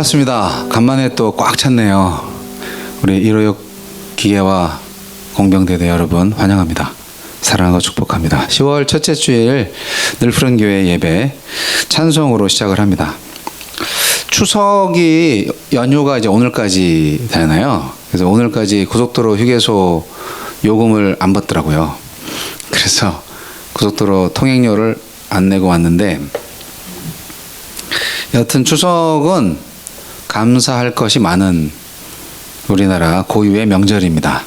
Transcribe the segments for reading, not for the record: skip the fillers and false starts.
반갑습니다. 간만에 또 꽉 찼네요. 우리 156 기계와 공병대대 여러분 환영합니다. 사랑하고 축복합니다. 10월 첫째 주일 늘푸른 교회 예배 찬송으로 시작을 합니다. 추석이 연휴가 이제 오늘까지 되나요? 그래서 오늘까지 고속도로 휴게소 요금을 안 받더라고요. 그래서 고속도로 통행료를 안 내고 왔는데, 여튼 추석은 감사할 것이 많은 우리나라 고유의 명절입니다.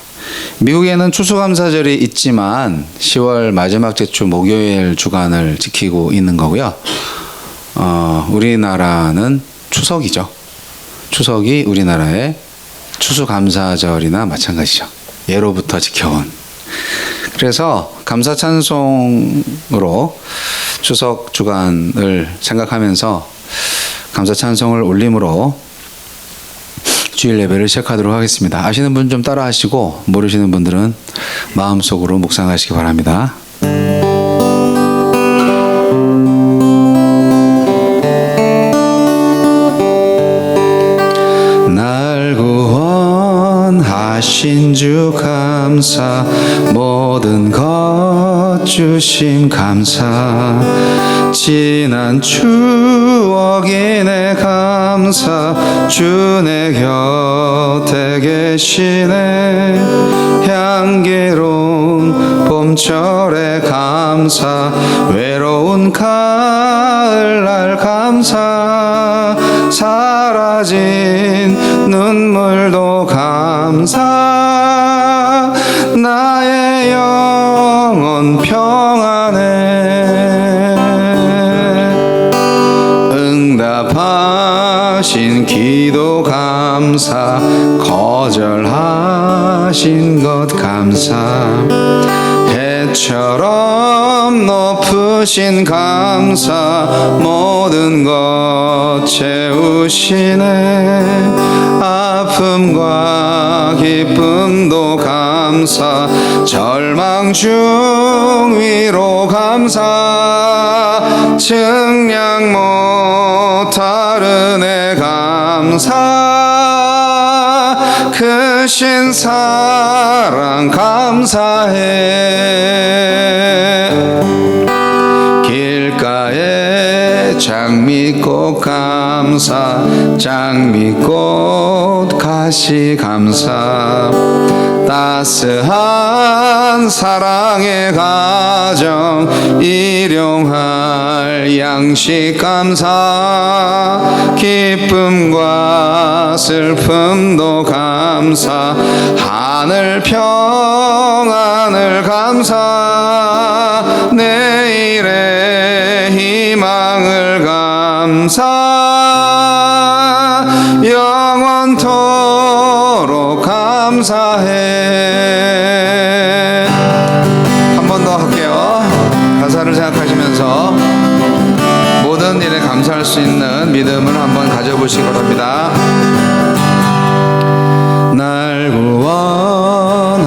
미국에는 추수감사절이 있지만 10월 마지막 주 목요일 주간을 지키고 있는 거고요. 우리나라는 추석이죠. 추석이 우리나라의 추수감사절이나 마찬가지죠. 예로부터 지켜온. 그래서 감사 찬송으로 추석 주간을 생각하면서 감사 찬송을 올림으로 주일 예배를 시작하도록 하겠습니다. 아시는 분 좀 따라 하시고 모르시는 분들은 마음속으로 묵상하시기 바랍니다. 날 구원하신 주 감사, 모든 것 주심 감사, 지난 추억이 내 감사, 주 내 곁에 계시네. 향기로운 봄철의 감사, 외로운 가을날 감사, 사라진 눈물도 감사, 나의 영혼 평안해. 응답하신 기도 감사, 거절하신 것 감사, 해처럼 높으신 감사, 모든 것 채우시네. 아픔과 기쁨도 감사, 절망 중 위로 감사, 증량 못할 은혜 감사, 크신 사랑 감사해. 길가에 장미꽃 감사, 장미꽃 가시 감사, 따스한 사랑의 가정, 일용할 양식 감사, 기쁨과 슬픔도 감사, 하늘 평안을 감사, 내일의 희망을 감사, 영원토록 감사해. 한 번 더 할게요. 가사를 생각하시면서 모든 일에 감사할 수 있는 믿음을 한번 가져보시기 바랍니다. 날 구원하신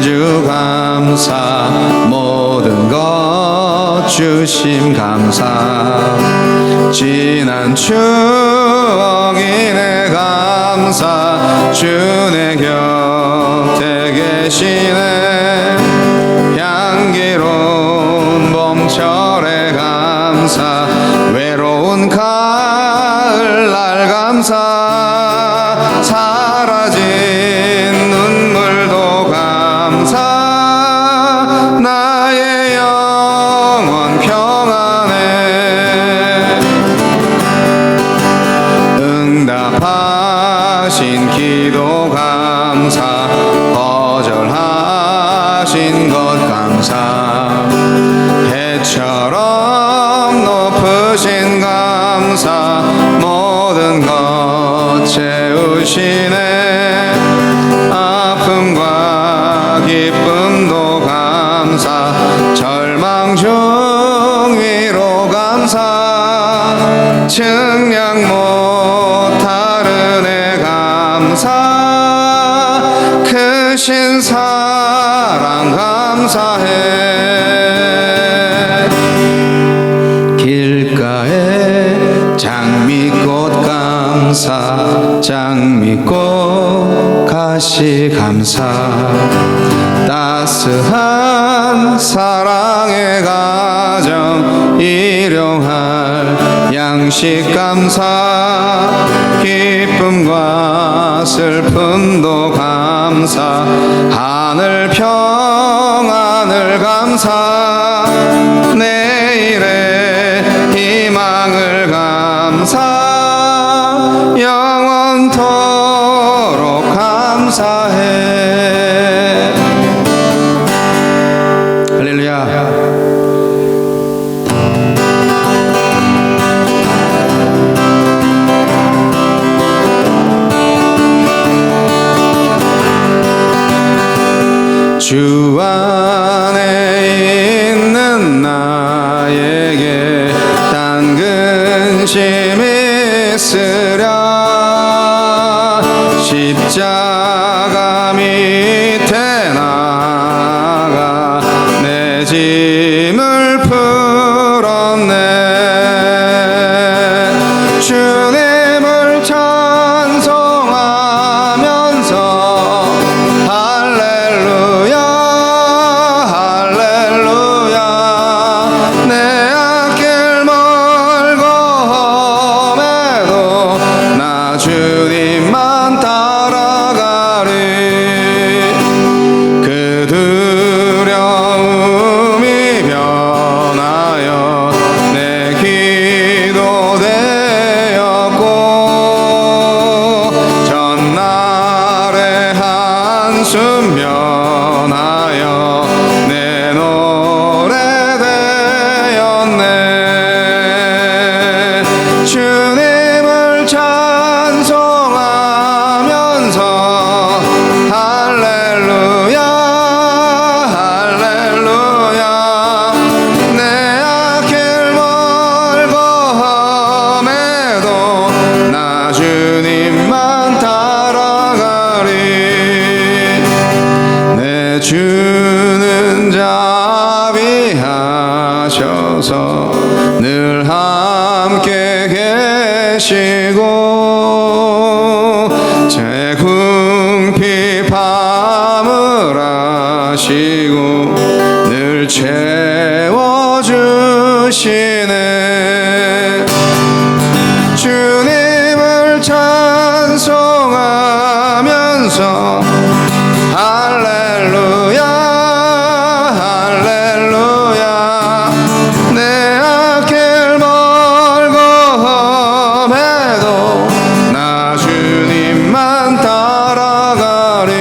주 감사, 모든 것 주심 감사, 지난 추억이 내 감사, 주 내 곁에 계시네. 향기로운 봄철의 감사, 외로운 가을날 감사, 사라진 눈물도 감사, 나의 영혼 평안해. 응답하신 기도 감사, 거절하신 것 감사, 해처럼 높으신 감사, 모든 것 채우시네. 아픔과 기쁨도 감사, 절망 중 위로 감사, 증량 못할 은혜 감사, 크신 사랑 감사해. 길가에 장미꽃 감사, 감사 장미꽃 가시 감사 따스한 사랑의 가정 일용할 양식 감사 기쁨과 슬픔도 감사 하늘 평안을 감사 내일의 희망을 감사 영원토록 감사해. 할렐루야. 주 안에 있는 나에게 딴 근심이 있으랴 십자가 밑에 나가 내 짐을 풀었네. 주님을 찬송하면서 할렐루야 할렐루야 내 앞길 멀고 험해도 나 주님만 따라가리. 그 두려움이 변하여 내 기도 되었고 전날의 한숨 변하여 내 노래 되었네. 주님을 찬송하면서 할렐루야 할렐루야 내 앞길 멀고 험해도 나 주님만 따라가리. 내 주는 자비하셔서 늘 함께 계시고 제 궁핍 밤을 아시고 늘 채워주시네. 주님을 찬송하면서 할렐루야 할렐루야 내 앞길 멀고 험해도 나 주님만 따라가리.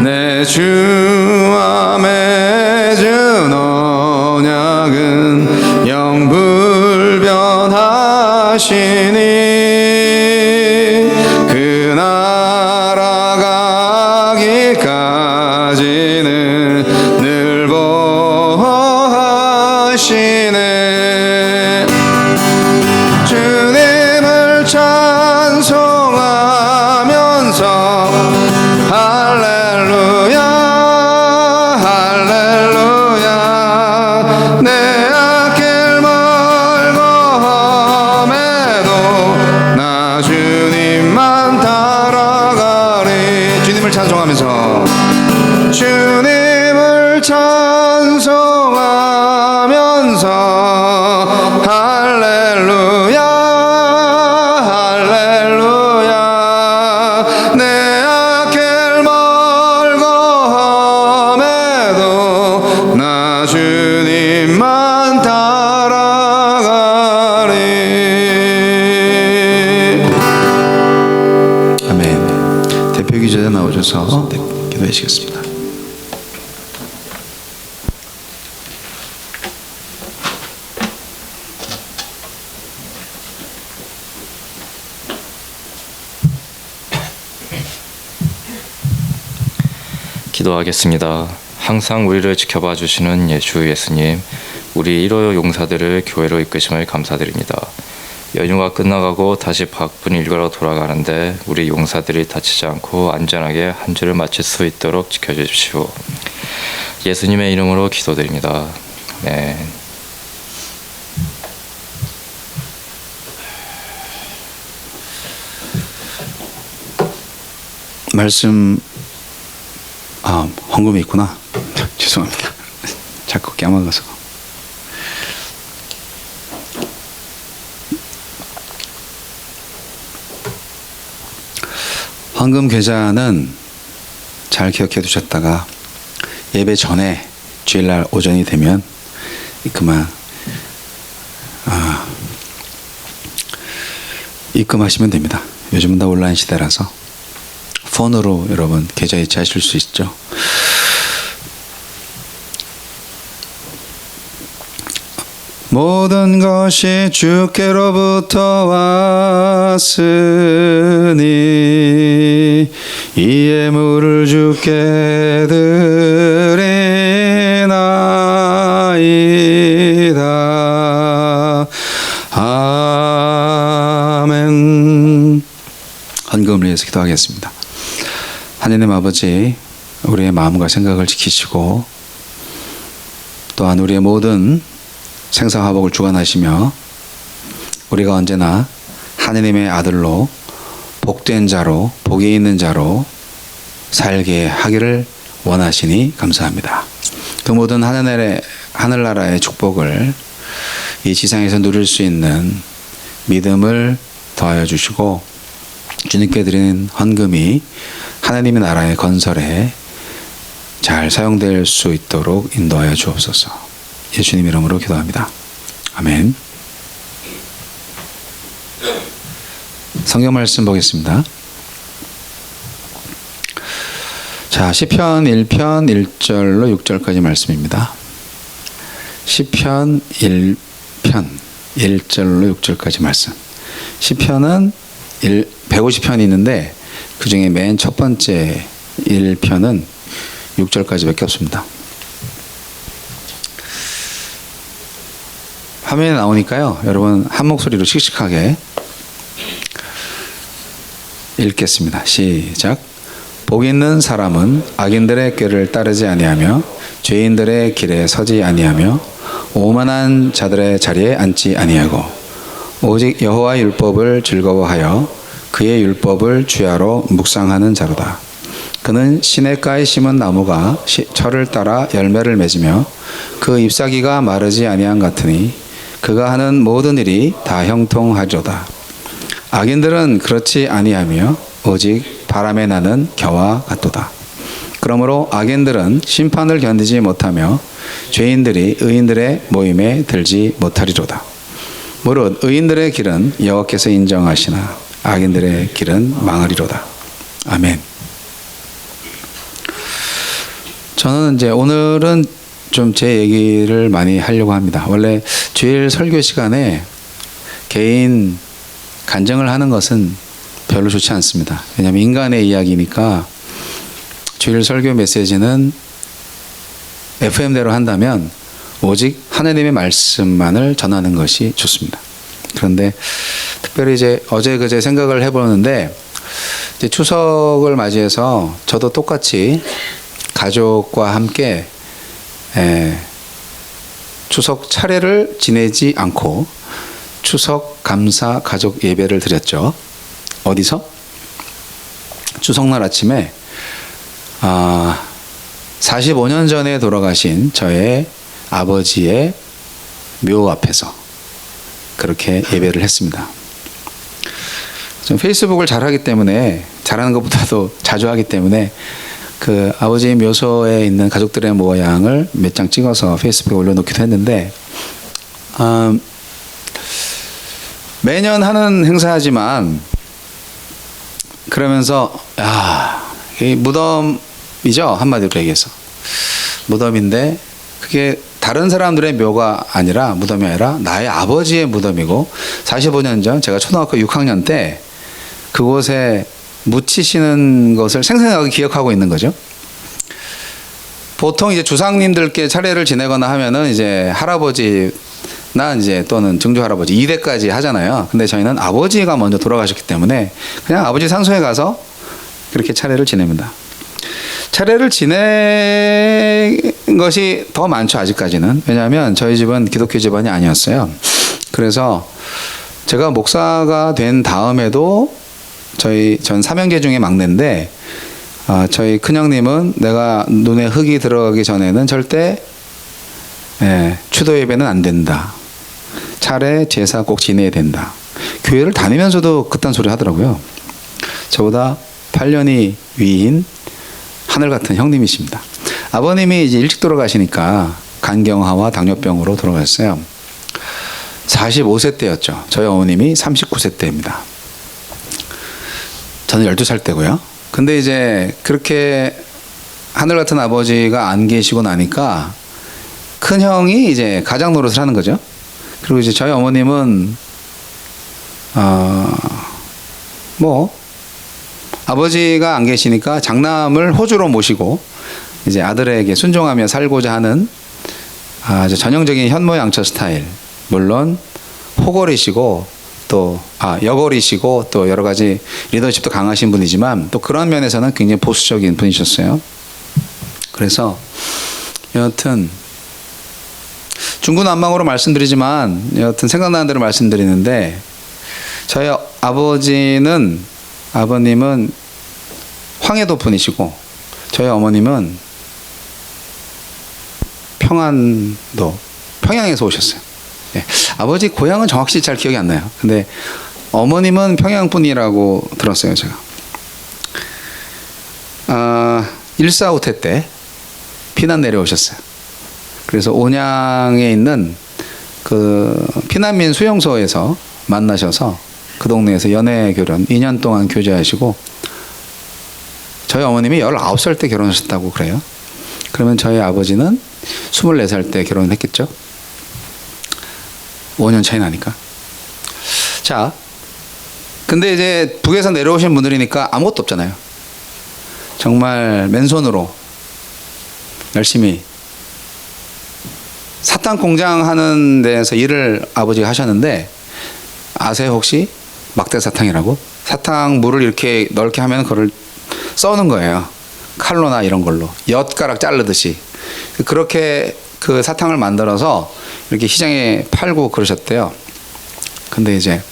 내 주와 맺은 언약은 영불변하시니 그 나라 가기까지는 늘 보호하시네. 주님을 찬송하면서 할렐루야 할렐루야 내 앞길 멀고 험해도 나 주님만 따라가리. 주님을 찬송하면서 주님을 찬송하면서 할렐루야 할렐루야 내 앞길 멀고 험해도 나 주님만 따라가리. 아멘. 대표 기자 나오셔서 기도하시겠습니다. 기도하겠습니다. 항상 우리를 지켜봐 주시는 주 예수님, 우리 1호 용사들을 교회로 이끄심을 감사드립니다. 연휴가 끝나가고 다시 바쁜 일과로 돌아가는데 우리 용사들이 다치지 않고 안전하게 한 주를 마칠 수 있도록 지켜주십시오. 예수님의 이름으로 기도드립니다. 아멘. 말씀 헌금이 있구나. 죄송합니다. 자꾸 까먹어서. 헌금 계좌는 잘 기억해 두셨다가 예배 전에 주일날 오전이 되면 그만 입금하시면 됩니다. 요즘은 다 온라인 시대라서 폰으로 여러분 계좌 이체하실 수 있죠. 모든 것이 주께로부터 왔으니 이 예물을 주께 드리나이다. 아멘. 헌금을 위해서 기도하겠습니다. 하나님 아버지, 우리의 마음과 생각을 지키시고 또한 우리의 모든 생사화복을 주관하시며 우리가 언제나 하느님의 아들로 복된 자로, 복이 있는 자로 살게 하기를 원하시니 감사합니다. 그 모든 하늘나라의 축복을 이 지상에서 누릴 수 있는 믿음을 더하여 주시고 주님께 드리는 헌금이 하나님의 나라의 건설에 잘 사용될 수 있도록 인도하여 주옵소서. 예수님 이름으로 기도합니다. 아멘. 성경 말씀 보겠습니다. 자, 시편 1편 1절로 6절까지 말씀입니다. 시편 1편 1절로 6절까지 말씀. 시편은 150편이 있는데 그 중에 맨 첫 번째 1편은 6절까지밖에 없습니다. 화면에 나오니까요, 여러분 한 목소리로 씩씩하게 읽겠습니다. 시작. 복 있는 사람은 악인들의 꾀를 따르지 아니하며 죄인들의 길에 서지 아니하며 오만한 자들의 자리에 앉지 아니하고 오직 여호와 율법을 즐거워하여 그의 율법을 주야로 묵상하는 자로다. 그는 시냇가에 심은 나무가 철을 따라 열매를 맺으며 그 잎사귀가 마르지 아니한 같으니 그가 하는 모든 일이 다 형통하리로다. 악인들은 그렇지 아니하며 오직 바람에 나는 겨와 같도다. 그러므로 악인들은 심판을 견디지 못하며 죄인들이 의인들의 모임에 들지 못하리로다. 무릇 의인들의 길은 여호와께서 인정하시나 악인들의 길은 망하리로다. 아멘. 저는 이제 오늘은 좀 제 얘기를 많이 하려고 합니다. 원래 주일 설교 시간에 개인 간증을 하는 것은 별로 좋지 않습니다. 왜냐하면 인간의 이야기니까 주일 설교 메시지는 FM대로 한다면 오직 하나님의 말씀만을 전하는 것이 좋습니다. 그런데 특별히 이제 어제 그제 생각을 해보는데 이제 추석을 맞이해서 저도 똑같이 가족과 함께 추석 차례를 지내지 않고 추석 감사 가족 예배를 드렸죠. 어디서? 추석날 아침에 45년 전에 돌아가신 저의 아버지의 묘 앞에서 그렇게 예배를 했습니다. 좀 페이스북을 잘하기 때문에, 잘하는 것보다도 자주 하기 때문에 그 아버지 묘소에 있는 가족들의 모양을 몇 장 찍어서 페이스북에 올려놓기도 했는데, 매년 하는 행사지만 그러면서 이 무덤이죠, 한마디로 얘기해서 무덤인데 그게 다른 사람들의 묘가 아니라, 무덤이 아니라 나의 아버지의 무덤이고 45년 전 제가 초등학교 6학년 때 그곳에 묻히시는 것을 생생하게 기억하고 있는 거죠. 보통 이제 주상님들께 차례를 지내거나 하면은 이제 할아버지나 이제 또는 증조 할아버지 2대까지 하잖아요. 근데 저희는 아버지가 먼저 돌아가셨기 때문에 그냥 아버지 산소에 가서 그렇게 차례를 지냅니다. 차례를 지낸 것이 더 많죠, 아직까지는. 왜냐하면 저희 집은 기독교 집안이 아니었어요. 그래서 제가 목사가 된 다음에도 전 3형제 중에 막내인데 저희 큰형님은 내가 눈에 흙이 들어가기 전에는 절대 추도 예배는 안 된다. 차례 제사 꼭 지내야 된다. 교회를 다니면서도 그딴 소리 하더라고요. 저보다 8년이 위인 하늘 같은 형님이십니다. 아버님이 이제 일찍 돌아가시니까 간경화와 당뇨병으로 돌아가셨어요. 45세 때였죠. 저희 어머님이 39세 때입니다. 저는 12살 때고요. 근데 이제 그렇게 하늘 같은 아버지가 안 계시고 나니까 큰 형이 이제 가장 노릇을 하는 거죠. 그리고 이제 저희 어머님은 아버지가 안 계시니까 장남을 호주로 모시고 이제 아들에게 순종하며 살고자 하는 아주 전형적인 현모양처 스타일. 물론 호걸이시고 또 여걸이시고 또 여러 가지 리더십도 강하신 분이지만 또 그런 면에서는 굉장히 보수적인 분이셨어요. 그래서 여하튼 중구난방으로 말씀드리지만 여하튼 생각나는 대로 말씀드리는데 저희 아버님은 황해도 분이시고 저희 어머님은 평양에서 오셨어요. 아버지 고향은 정확히 잘 기억이 안 나요. 근데 어머님은 평양 분이라고 들었어요, 제가. 1.4 때 피난 내려오셨어요. 그래서 온양에 있는 그 피난민 수용소에서 만나셔서 그 동네에서 연애 결혼 2년 동안 교제하시고 저희 어머님이 19살 때 결혼하셨다고 그래요. 그러면 저희 아버지는 24살 때 결혼을 했겠죠. 5년 차이 나니까. 자, 근데 이제 북에서 내려오신 분들이니까 아무것도 없잖아요. 정말 맨손으로 열심히 사탕 공장 하는 데서 일을 아버지가 하셨는데 아세요 혹시? 막대 사탕이라고? 사탕 물을 이렇게 넓게 하면 그걸 써는 거예요. 칼로나 이런 걸로 엿가락 자르듯이 그렇게 그 사탕을 만들어서 이렇게 시장에 팔고 그러셨대요. 근데 이제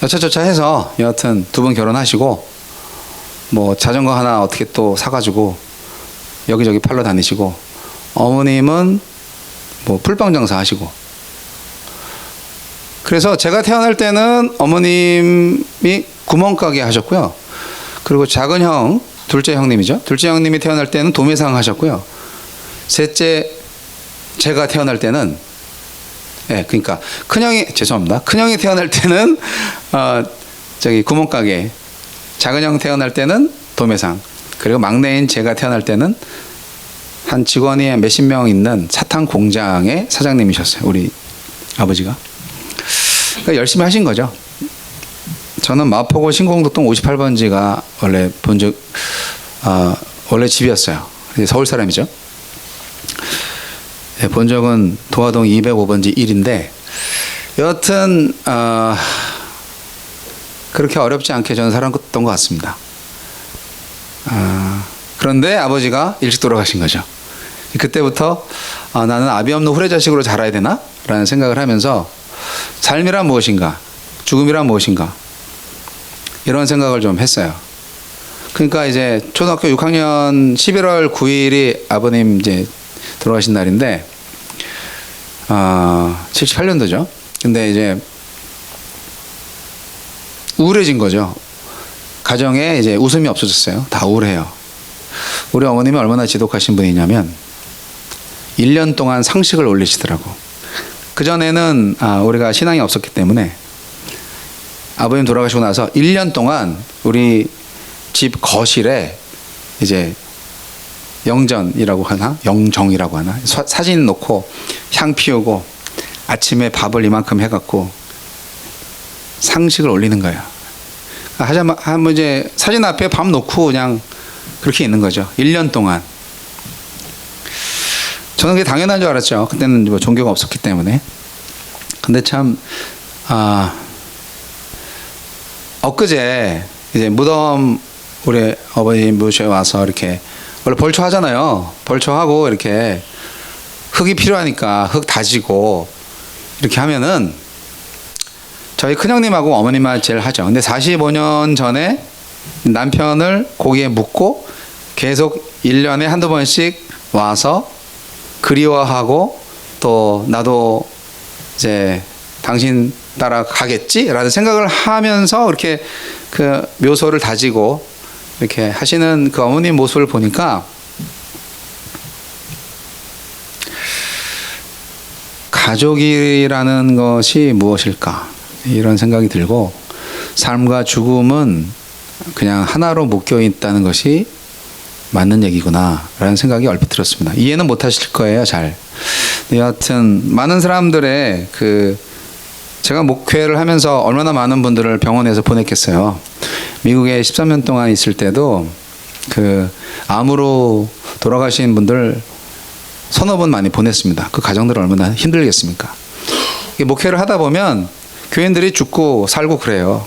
여차저차 해서 여하튼 두 분 결혼하시고 뭐 자전거 하나 어떻게 또 사가지고 여기저기 팔러 다니시고 어머님은 뭐 풀빵 장사 하시고 그래서 제가 태어날 때는 어머님이 구멍가게 하셨고요. 그리고 작은 형, 둘째 형님이죠. 둘째 형님이 태어날 때는 도매상 하셨고요. 셋째 제가 태어날 때는 그러니까 큰형이 태어날 때는 구멍가게, 작은 형 태어날 때는 도매상, 그리고 막내인 제가 태어날 때는 한 직원이 몇십 명 있는 사탕 공장의 사장님이셨어요. 우리 아버지가. 그러니까 열심히 하신 거죠. 저는 마포구 신공덕동 58번지가 원래 원래 집이었어요. 서울 사람이죠. 본적은 도화동 205번지 1인데 여하튼 그렇게 어렵지 않게 저는 살았던 것 같습니다. 그런데 아버지가 일찍 돌아가신 거죠. 그때부터 나는 아비 없는 후레 자식으로 자라야 되나? 라는 생각을 하면서 삶이란 무엇인가? 죽음이란 무엇인가? 이런 생각을 좀 했어요. 그러니까 이제 초등학교 6학년 11월 9일이 아버님 이제 돌아가신 날인데 78년도죠. 근데 이제 우울해진 거죠. 가정에 이제 웃음이 없어졌어요. 다 우울해요. 우리 어머님이 얼마나 지독하신 분이냐면 1년 동안 상식을 올리시더라고. 그전에는 우리가 신앙이 없었기 때문에 아버님 돌아가시고 나서 1년 동안 우리 집 거실에 이제 영전이라고 하나? 영정이라고 하나? 사진 놓고 향 피우고 아침에 밥을 이만큼 해갖고 상식을 올리는 거예요. 하자면 이제 사진 앞에 밥 놓고 그냥 그렇게 있는 거죠. 1년 동안. 저는 그게 당연한 줄 알았죠. 그때는 뭐 종교가 없었기 때문에. 근데 참 엊그제 이제 무덤 우리 어머니 모셔 와서 이렇게 원래 벌초하잖아요. 벌초하고 이렇게 흙이 필요하니까 흙 다지고 이렇게 하면은 저희 큰형님하고 어머님만 제일 하죠. 근데 45년 전에 남편을 고기에 묻고 계속 1년에 한두 번씩 와서 그리워하고 또 나도 이제 당신 따라 가겠지라는 생각을 하면서 이렇게 그 묘소를 다지고 이렇게 하시는 그 어머님 모습을 보니까 가족이라는 것이 무엇일까 이런 생각이 들고 삶과 죽음은 그냥 하나로 묶여 있다는 것이 맞는 얘기구나 라는 생각이 얼핏 들었습니다. 이해는 못 하실 거예요 잘. 여하튼 많은 사람들의 그 제가 목회를 하면서 얼마나 많은 분들을 병원에서 보냈겠어요. 미국에 13년 동안 있을 때도 그 암으로 돌아가신 분들 서너 분 많이 보냈습니다. 그 가정들 얼마나 힘들겠습니까? 목회를 하다 보면 교인들이 죽고 살고 그래요.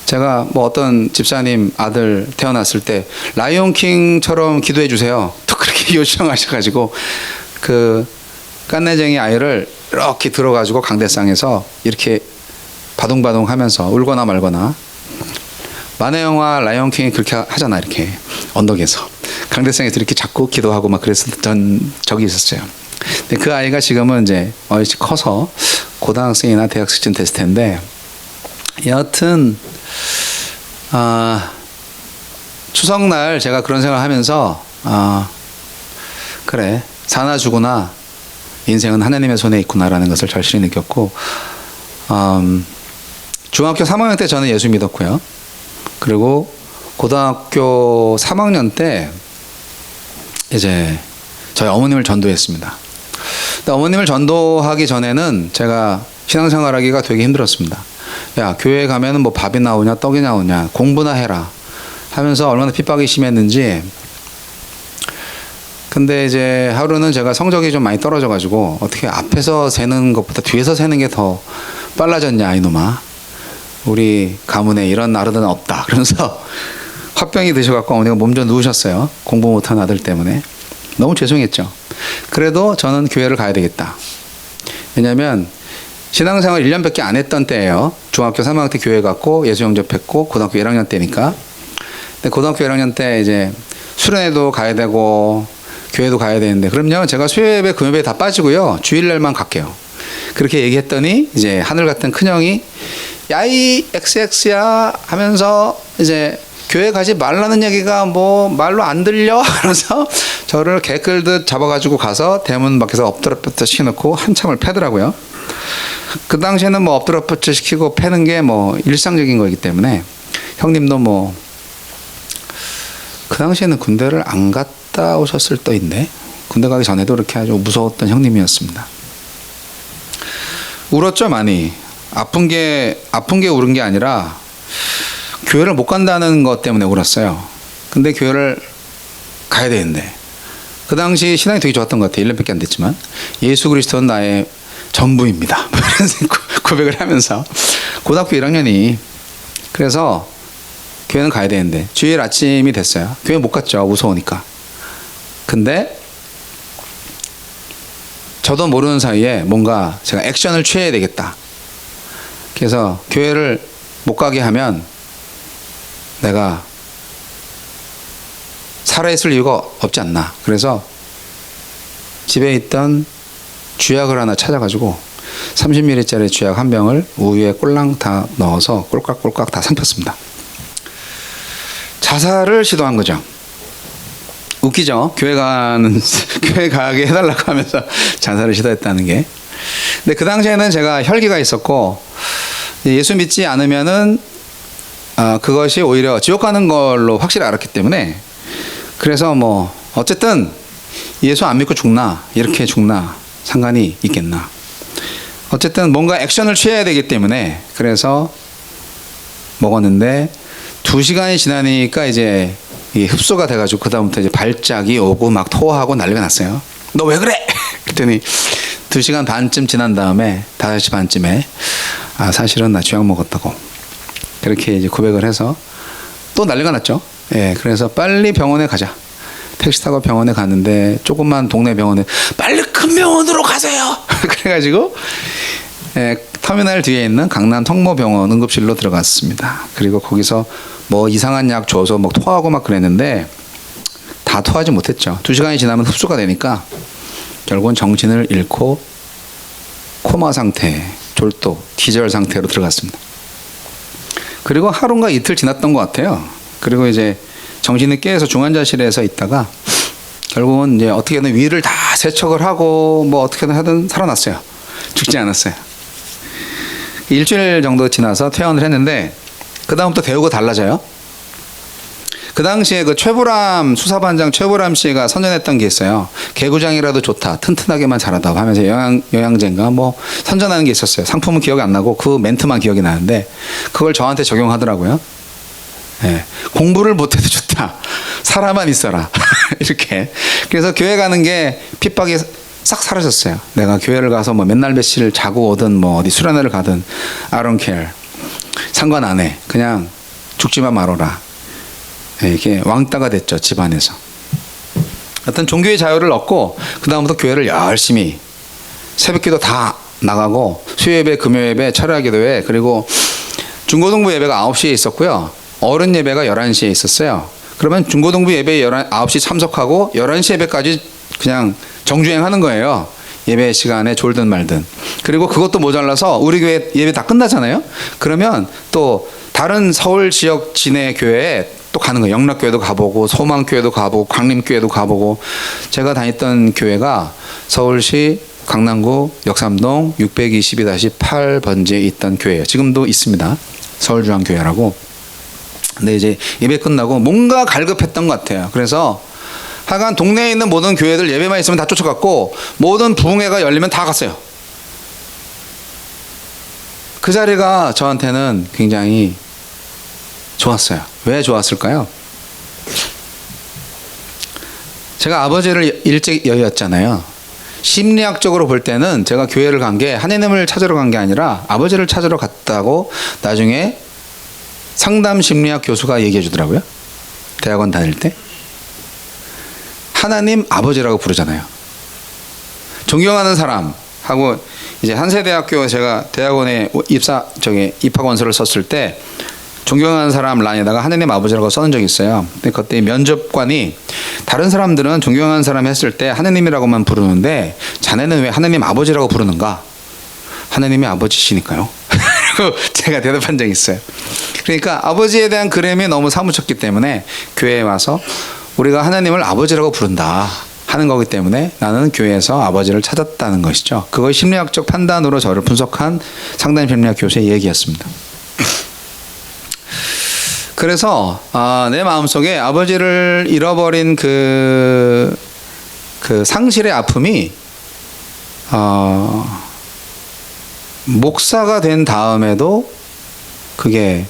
제가 뭐 어떤 집사님 아들 태어났을 때 라이온킹처럼 기도해 주세요. 또 그렇게 요청하셔가지고 그 깐내쟁이 아이를 이렇게 들어가지고 강대상에서 이렇게 바둥바둥 하면서 울거나 말거나 만화 영화 라이온킹이 그렇게 하잖아. 이렇게 언덕에서 강대상에서 이렇게 잡고 기도하고 막 그랬었던 적이 있었어요. 근데 그 아이가 지금은 이제 어리씩 커서 고등학생이나 대학생쯤 됐을 텐데 여하튼 추석날 제가 그런 생각을 하면서 그래 사나 죽으나 인생은 하나님의 손에 있구나라는 것을 절실히 느꼈고 중학교 3학년 때 저는 예수 믿었고요. 그리고 고등학교 3학년 때 이제 저희 어머님을 전도했습니다. 근데 어머님을 전도하기 전에는 제가 신앙생활하기가 되게 힘들었습니다. 야, 교회에 가면은 뭐 밥이 나오냐 떡이 나오냐 공부나 해라 하면서 얼마나 핍박이 심했는지. 근데 이제 하루는 제가 성적이 좀 많이 떨어져 가지고 어떻게 앞에서 세는 것보다 뒤에서 세는 게 더 빨라졌냐 이놈아, 우리 가문에 이런 아들은 없다 그러면서 화병이 드셔갖고 어머니가 몸 좀 누우셨어요. 공부 못한 아들 때문에. 너무 죄송했죠. 그래도 저는 교회를 가야 되겠다. 왜냐하면 신앙생활 1년밖에 안 했던 때예요. 중학교 3학년 때 교회 갔고 예수 영접했고 고등학교 1학년 때니까. 근데 고등학교 1학년 때 이제 수련회도 가야 되고 교회도 가야 되는데 그럼요 제가 수요예배 금요일에 다 빠지고요 주일날만 갈게요. 그렇게 얘기했더니 이제 하늘 같은 큰형이 야이 XX야 하면서 이제 교회 가지 말라는 얘기가 뭐 말로 안 들려 그래서 저를 개끌듯 잡아가지고 가서 대문 밖에서 엎드려뻗쳐 시켜놓고 한참을 패더라고요. 그 당시에는 뭐 엎드려뻗쳐 시키고 패는 게 뭐 일상적인 거기 때문에 형님도 뭐 그 당시에는 군대를 안 갔다 오셨을 때인데 군대 가기 전에도 이렇게 아주 무서웠던 형님이었습니다. 울었죠 많이. 아픈 게 울은 게 아니라 교회를 못 간다는 것 때문에 울었어요. 근데 교회를 가야 되는데 그 당시 신앙이 되게 좋았던 것 같아요. 1년밖에 안 됐지만 예수 그리스도는 나의 전부입니다. 고백을 하면서 고등학교 1학년이 그래서 교회는 가야 되는데 주일 아침이 됐어요. 교회 못 갔죠. 무서우니까. 근데 저도 모르는 사이에 뭔가 제가 액션을 취해야 되겠다. 그래서 교회를 못 가게 하면 내가 살아있을 이유가 없지 않나. 그래서 집에 있던 쥐약을 하나 찾아가지고 30ml짜리 쥐약 한 병을 우유에 꼴랑 다 넣어서 꼴깍꼴깍 다 삼켰습니다. 자살을 시도한 거죠. 웃기죠? 교회 가게 해달라고 하면서 자살을 시도했다는 게. 근데 그 당시에는 제가 혈기가 있었고 예수 믿지 않으면은 그것이 오히려 지옥 가는 걸로 확실히 알았기 때문에 그래서 뭐 어쨌든 예수 안 믿고 죽나 이렇게 죽나 상관이 있겠나. 어쨌든 뭔가 액션을 취해야 되기 때문에 그래서 먹었는데 2시간이 지나니까 이제 이게 흡수가 돼가지고 그 다음부터 이제 발작이 오고 막 토하고 난리가 났어요. 너 왜 그래? 그랬더니 2시간 반쯤 지난 다음에 5시 반쯤에 사실은 나 쥐약 먹었다고 그렇게 이제 고백을 해서 또 난리가 났죠. 예, 그래서 빨리 병원에 가자. 택시 타고 병원에 갔는데 조그만 동네 병원에 빨리 큰 병원으로 가세요. 그래가지고 터미널 뒤에 있는 강남 성모병원 응급실로 들어갔습니다. 그리고 거기서 뭐 이상한 약 줘서 막 토하고 막 그랬는데 다 토하지 못했죠. 2시간이 지나면 흡수가 되니까 결국은 정신을 잃고 코마 상태, 졸도, 기절 상태로 들어갔습니다. 그리고 하루인가 이틀 지났던 것 같아요. 그리고 이제 정신이 깨서 중환자실에서 있다가 결국은 이제 어떻게든 위를 다 세척을 하고 뭐 어떻게든 하든 살아났어요. 죽지 않았어요. 일주일 정도 지나서 퇴원을 했는데 그 다음부터 대우가 달라져요. 그 당시에 그 최불암 수사반장 최불암 씨가 선전했던 게 있어요. 개구장이라도 좋다, 튼튼하게만 자라다 하면서 영양제인가 뭐 선전하는 게 있었어요. 상품은 기억이 안 나고 그 멘트만 기억이 나는데 그걸 저한테 적용하더라고요. 네. 공부를 못해도 좋다, 살아만 있어라 이렇게. 그래서 교회 가는 게 핍박이 싹 사라졌어요. 내가 교회를 가서 뭐 맨날 며칠 자고 오든 뭐 어디 수련회를 가든 I don't care, 상관 안 해. 그냥 죽지만 말어라. 이게 왕따가 됐죠, 집안에서. 하여튼 종교의 자유를 얻고 그 다음부터 교회를 열심히 새벽기도 다 나가고 수요예배, 금요예배, 철야기도회, 그리고 중고등부 예배가 9시에 있었고요. 어른 예배가 11시에 있었어요. 그러면 중고등부 예배 9시 참석하고 11시 예배까지 그냥 정주행하는 거예요. 예배 시간에 졸든 말든. 그리고 그것도 모자라서 우리 교회 예배 다 끝나잖아요. 그러면 또 다른 서울 지역 지내 교회에 또 가는 거예요. 영락교회도 가보고 소망교회도 가보고 광림교회도 가보고. 제가 다녔던 교회가 서울시 강남구 역삼동 622-8번지에 있던 교회예요. 지금도 있습니다. 서울중앙교회라고. 근데 이제 예배 끝나고 뭔가 갈급했던 것 같아요. 그래서 하여간 동네에 있는 모든 교회들 예배만 있으면 다 쫓아갔고 모든 부흥회가 열리면 다 갔어요. 그 자리가 저한테는 굉장히 좋았어요. 왜 좋았을까요? 제가 아버지를 일찍 여의었잖아요. 심리학적으로 볼 때는 제가 교회를 간 게 하느님을 찾으러 간 게 아니라 아버지를 찾으러 갔다고 나중에 상담 심리학 교수가 얘기해 주더라고요. 대학원 다닐 때. 하나님 아버지라고 부르잖아요. 존경하는 사람하고 이제 한세대학교 제가 대학원에 입학원서를 썼을 때 존경하는 사람 란에다가 하느님 아버지라고 써놓은 적이 있어요. 근데 그때 면접관이 다른 사람들은 존경하는 사람 했을 때 하느님이라고만 부르는데 자네는 왜 하느님 아버지라고 부르는가? 하느님이 아버지시니까요. 그리고 제가 대답한 적이 있어요. 그러니까 아버지에 대한 그램이 너무 사무쳤기 때문에 교회에 와서 우리가 하나님을 아버지라고 부른다 하는 거기 때문에 나는 교회에서 아버지를 찾았다는 것이죠. 그걸 심리학적 판단으로 저를 분석한 상담 심리학 교수의 얘기였습니다. 그래서 내 마음속에 아버지를 잃어버린 그 상실의 아픔이 목사가 된 다음에도 그게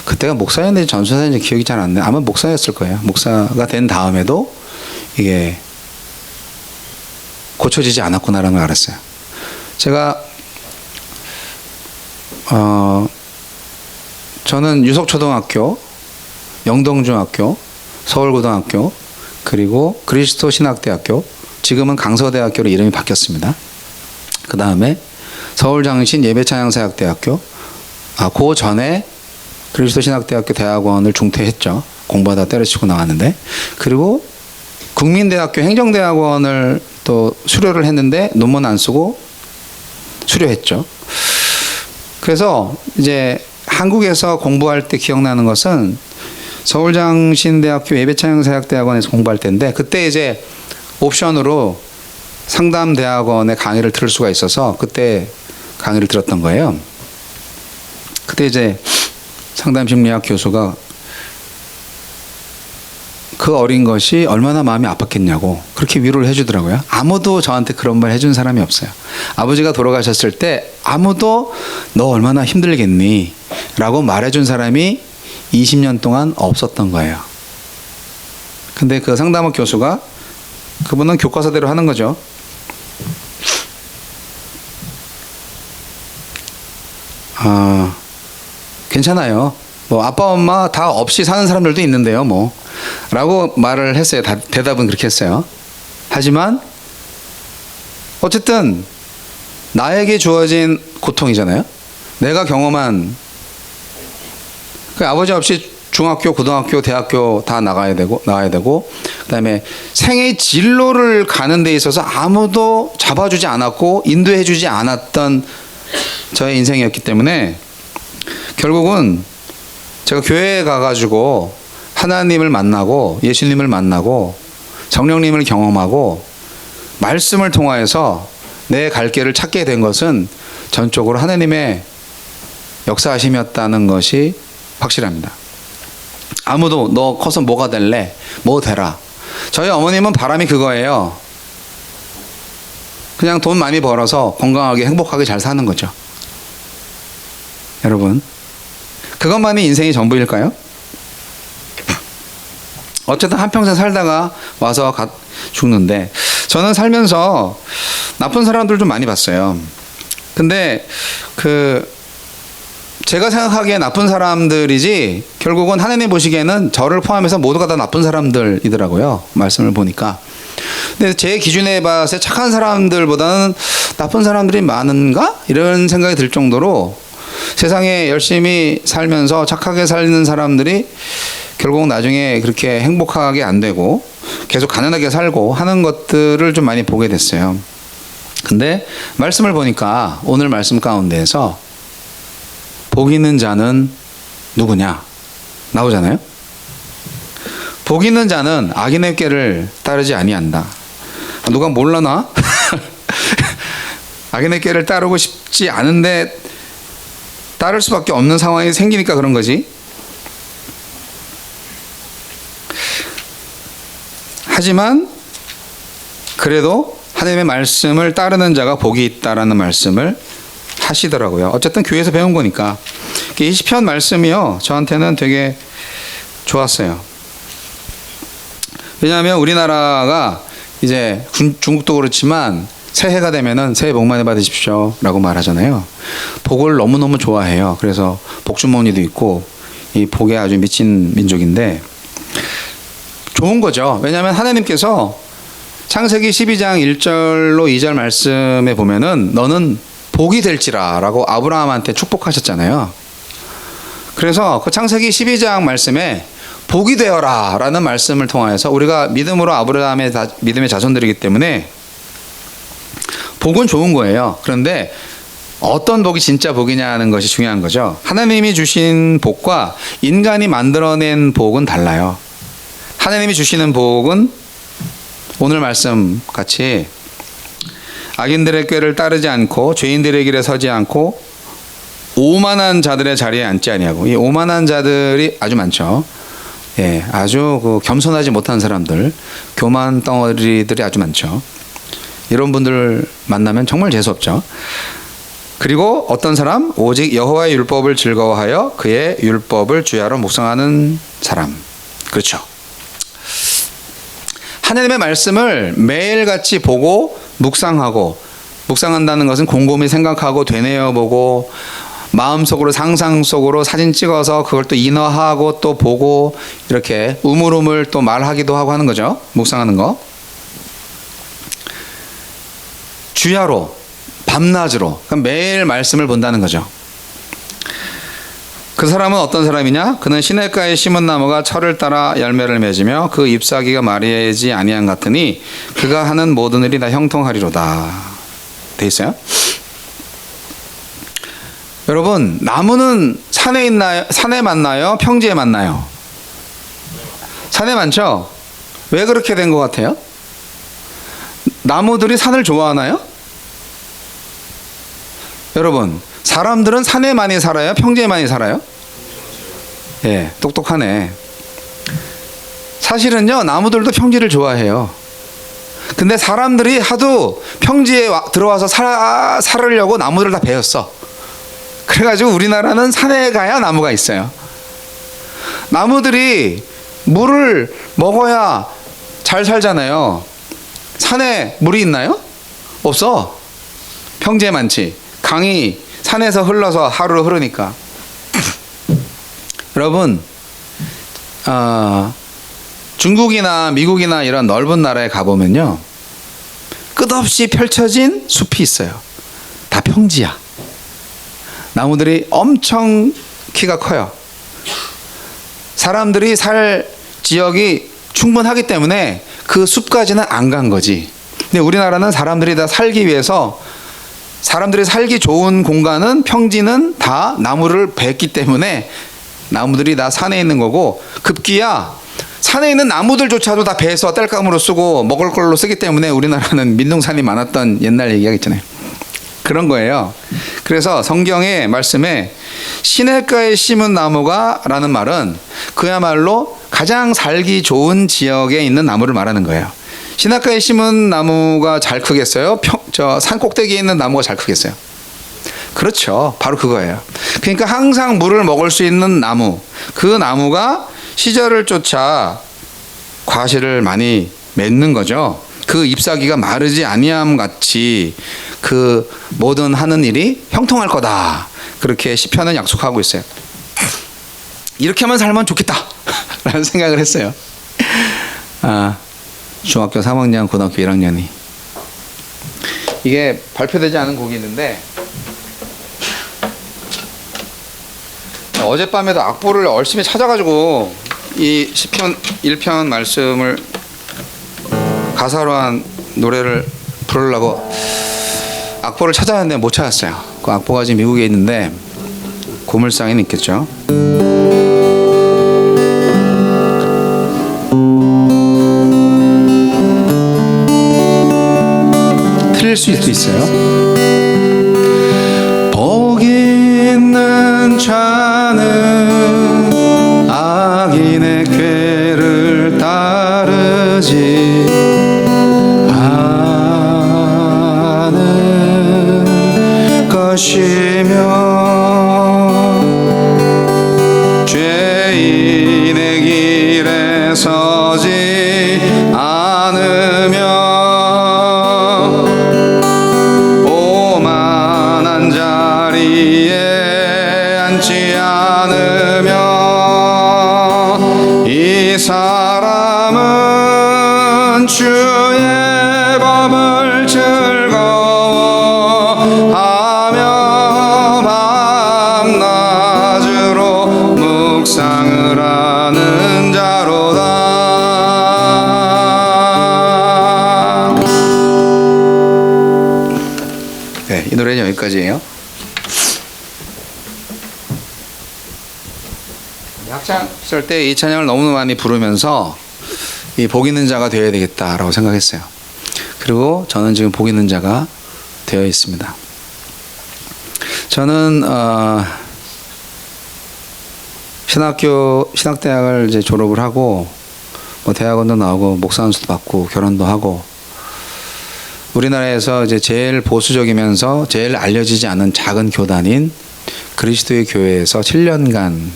그때가 목사였는지 전도사였는지 기억이 잘 안 나요. 아마 목사였을 거예요. 목사가 된 다음에도 이게 고쳐지지 않았구나라는 걸 알았어요. 제가 저는 유석초등학교, 영동중학교, 서울고등학교, 그리고 그리스도신학대학교, 지금은 강서대학교로 이름이 바뀌었습니다. 그 다음에 서울장신 예배찬양사역대학교, 그 전에 그리스도신학대학교 대학원을 중퇴했죠. 공부하다 때려치고 나왔는데, 그리고 국민대학교 행정대학원을 또 수료를 했는데 논문 안 쓰고 수료했죠. 그래서 이제 한국에서 공부할 때 기억나는 것은 서울장신대학교 예배찬양사역대학원에서 공부할 때인데, 그때 이제 옵션으로 상담대학원에 강의를 들을 수가 있어서 그때 강의를 들었던 거예요. 그때 이제 상담심리학 교수가 그 어린 것이 얼마나 마음이 아팠겠냐고 그렇게 위로를 해주더라고요. 아무도 저한테 그런 말 해준 사람이 없어요. 아버지가 돌아가셨을 때 아무도 너 얼마나 힘들겠니? 라고 말해준 사람이 20년 동안 없었던 거예요. 근데 그 상담학 교수가, 그분은 교과서대로 하는 거죠. 괜찮아요. 뭐 아빠 엄마 다 없이 사는 사람들도 있는데요. 뭐 라고 말을 했어요. 대답은 그렇게 했어요. 하지만 어쨌든 나에게 주어진 고통이잖아요. 내가 경험한 그 아버지 없이 중학교, 고등학교, 대학교 다 나가야 되고 그다음에 생의 진로를 가는 데 있어서 아무도 잡아주지 않았고 인도해주지 않았던 저의 인생이었기 때문에 결국은 제가 교회에 가가지고 하나님을 만나고 예수님을 만나고 성령님을 경험하고 말씀을 통하여서 내 갈 길을 찾게 된 것은 전적으로 하나님의 역사하심이었다는 것이 확실합니다. 아무도 너 커서 뭐가 될래? 뭐 되라. 저희 어머님은 바람이 그거예요. 그냥 돈 많이 벌어서 건강하게 행복하게 잘 사는 거죠. 여러분, 그것만이 인생의 전부일까요? 어쨌든 한평생 살다가 와서 죽는데, 저는 살면서 나쁜 사람들 좀 많이 봤어요. 근데 제가 생각하기에 나쁜 사람들이지 결국은 하나님 보시기에는 저를 포함해서 모두가 다 나쁜 사람들이더라고요. 말씀을 보니까. 근데 제 기준에 봤을 때 착한 사람들보다는 나쁜 사람들이 많은가? 이런 생각이 들 정도로 세상에 열심히 살면서 착하게 살는 사람들이 결국 나중에 그렇게 행복하게 안 되고 계속 가난하게 살고 하는 것들을 좀 많이 보게 됐어요. 근데 말씀을 보니까 오늘 말씀 가운데에서 복 있는 자는 누구냐 나오잖아요. 복 있는 자는 악인의 꾀를 따르지 아니한다. 누가 몰라나? 악인의 꾀를 따르고 싶지 않은데 따를 수밖에 없는 상황이 생기니까 그런 거지. 하지만 그래도 하나님의 말씀을 따르는 자가 복이 있다라는 말씀을 하시더라고요. 어쨌든 교회에서 배운 거니까. 이 시편 말씀이요, 저한테는 되게 좋았어요. 왜냐하면 우리나라가 이제 중국도 그렇지만 새해가 되면은 새해 복 많이 받으십시오 라고 말하잖아요. 복을 너무너무 좋아해요. 그래서 복주머니도 있고 이 복에 아주 미친 민족인데 좋은 거죠. 왜냐하면 하나님께서 창세기 12장 1절로 2절 말씀에 보면은 너는 복이 될지라 라고 아브라함한테 축복하셨잖아요. 그래서 그 창세기 12장 말씀에 복이 되어라 라는 말씀을 통하여서 우리가 믿음으로 아브라함의 믿음의 자손들이기 때문에 복은 좋은 거예요. 그런데 어떤 복이 진짜 복이냐 하는 것이 중요한 거죠. 하나님이 주신 복과 인간이 만들어낸 복은 달라요. 하나님이 주시는 복은 오늘 말씀 같이 악인들의 꾀를 따르지 않고 죄인들의 길에 서지 않고 오만한 자들의 자리에 앉지 아니하고, 이 오만한 자들이 아주 많죠. 예, 아주 겸손하지 못한 사람들, 교만 덩어리들이 아주 많죠. 이런 분들 만나면 정말 재수없죠. 그리고 어떤 사람? 오직 여호와의 율법을 즐거워하여 그의 율법을 주야로 묵상하는 사람. 그렇죠. 하나님의 말씀을 매일같이 보고 묵상하고, 묵상한다는 것은 곰곰이 생각하고 되뇌어보고 마음속으로 상상 속으로 사진 찍어서 그걸 또 인화하고 또 보고 이렇게 우물우물 또 말하기도 하고 하는 거죠. 묵상하는 거. 주야로 밤낮으로 매일 말씀을 본다는 거죠. 그 사람은 어떤 사람이냐? 그는 시냇가에 심은 나무가 철을 따라 열매를 맺으며 그 잎사귀가 마르지 아니한 같으니 그가 하는 모든 일이 다 형통하리로다. 돼 있어요? 여러분, 나무는 산에 있나요? 산에 많나요? 평지에 많나요? 산에 많죠? 왜 그렇게 된 것 같아요? 나무들이 산을 좋아하나요? 여러분, 사람들은 산에 많이 살아요? 평지에 많이 살아요? 예, 똑똑하네. 사실은요, 나무들도 평지를 좋아해요. 근데 사람들이 하도 평지에 들어와서 살으려고 나무들을 다 베었어. 그래가지고 우리나라는 산에 가야 나무가 있어요. 나무들이 물을 먹어야 잘 살잖아요. 산에 물이 있나요? 없어. 평지에 많지. 강이 산에서 흘러서 하루로 흐르니까. 여러분, 중국이나 미국이나 이런 넓은 나라에 가보면요, 끝없이 펼쳐진 숲이 있어요. 평지야. 나무들이 엄청 키가 커요. 사람들이 살 지역이 충분하기 때문에 그 숲까지는 안 간 거지. 근데 우리나라는 사람들이 다 살기 위해서, 사람들이 살기 좋은 공간은, 평지는 다 나무를 뱄기 때문에 나무들이 다 산에 있는 거고, 급기야 산에 있는 나무들조차도 다 베서 땔감으로 쓰고 먹을 걸로 쓰기 때문에 우리나라는 민둥산이 많았던 옛날 얘기가 있잖아요. 그런 거예요. 그래서 성경의 말씀에 시냇가에 심은 나무가 라는 말은 그야말로 가장 살기 좋은 지역에 있는 나무를 말하는 거예요. 시냇가에 심은 나무가 잘 크겠어요? 저 산 꼭대기에 있는 나무가 잘 크겠어요? 그렇죠. 바로 그거예요. 그러니까 항상 물을 먹을 수 있는 나무, 그 나무가 시절을 쫓아 과실을 많이 맺는 거죠. 그 잎사귀가 마르지 아니함 같이 그 모든 하는 일이 형통할 거다. 그렇게 시편은 약속하고 있어요. 이렇게만 살면 좋겠다 라는 생각을 했어요. 중학교 3학년, 고등학교 1학년이. 이게 발표되지 않은 곡이 있는데, 어젯밤에도 악보를 열심히 찾아가지고 이 시편 1편 말씀을 가사로 한 노래를 부르려고 악보를 찾아왔는데 못 찾았어요. 그 악보가 지금 미국에 있는데 고물상에는 있겠죠. 틀릴 수도 있어요. 복 있는 자는 악인의 꾀를 따르지 않은 것이며 죄인의 길에 서지 않으며 오만한 자리에 앉지 않으며 이 사람은 주의 법을 즐거워하며 밤낮으로 묵상을 하는 자로다. 네, 이 노래는 여기까지예요. 학창 시절 때 이 찬양을 너무 많이 부르면서 이 복 있는 자가 되어야 되겠다라고 생각했어요. 그리고 저는 지금 복 있는 자가 되어 있습니다. 저는 신학대학을 이제 졸업을 하고 뭐 대학원도 나오고 목사 안수도 받고 결혼도 하고, 우리나라에서 이제 제일 보수적이면서 제일 알려지지 않은 작은 교단인 그리스도의 교회에서 7년간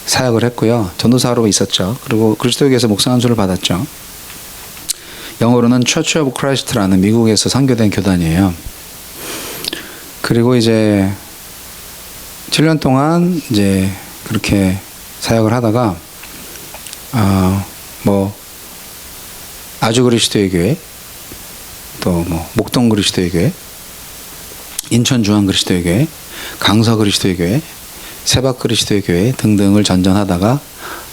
사역을 했고요. 전도사로 있었죠. 그리고 그리스도의 교회에서 목사 안수를 받았죠. 영어로는 Church of Christ라는 미국에서 선교된 교단이에요. 그리고 이제 7년 동안 이제 그렇게 사역을 하다가 뭐 아주 그리스도의 교회, 또 뭐 목동 그리스도의 교회, 인천 중앙 그리스도의 교회, 강서 그리스도의 교회, 세박 그리스도의 교회 등등을 전전하다가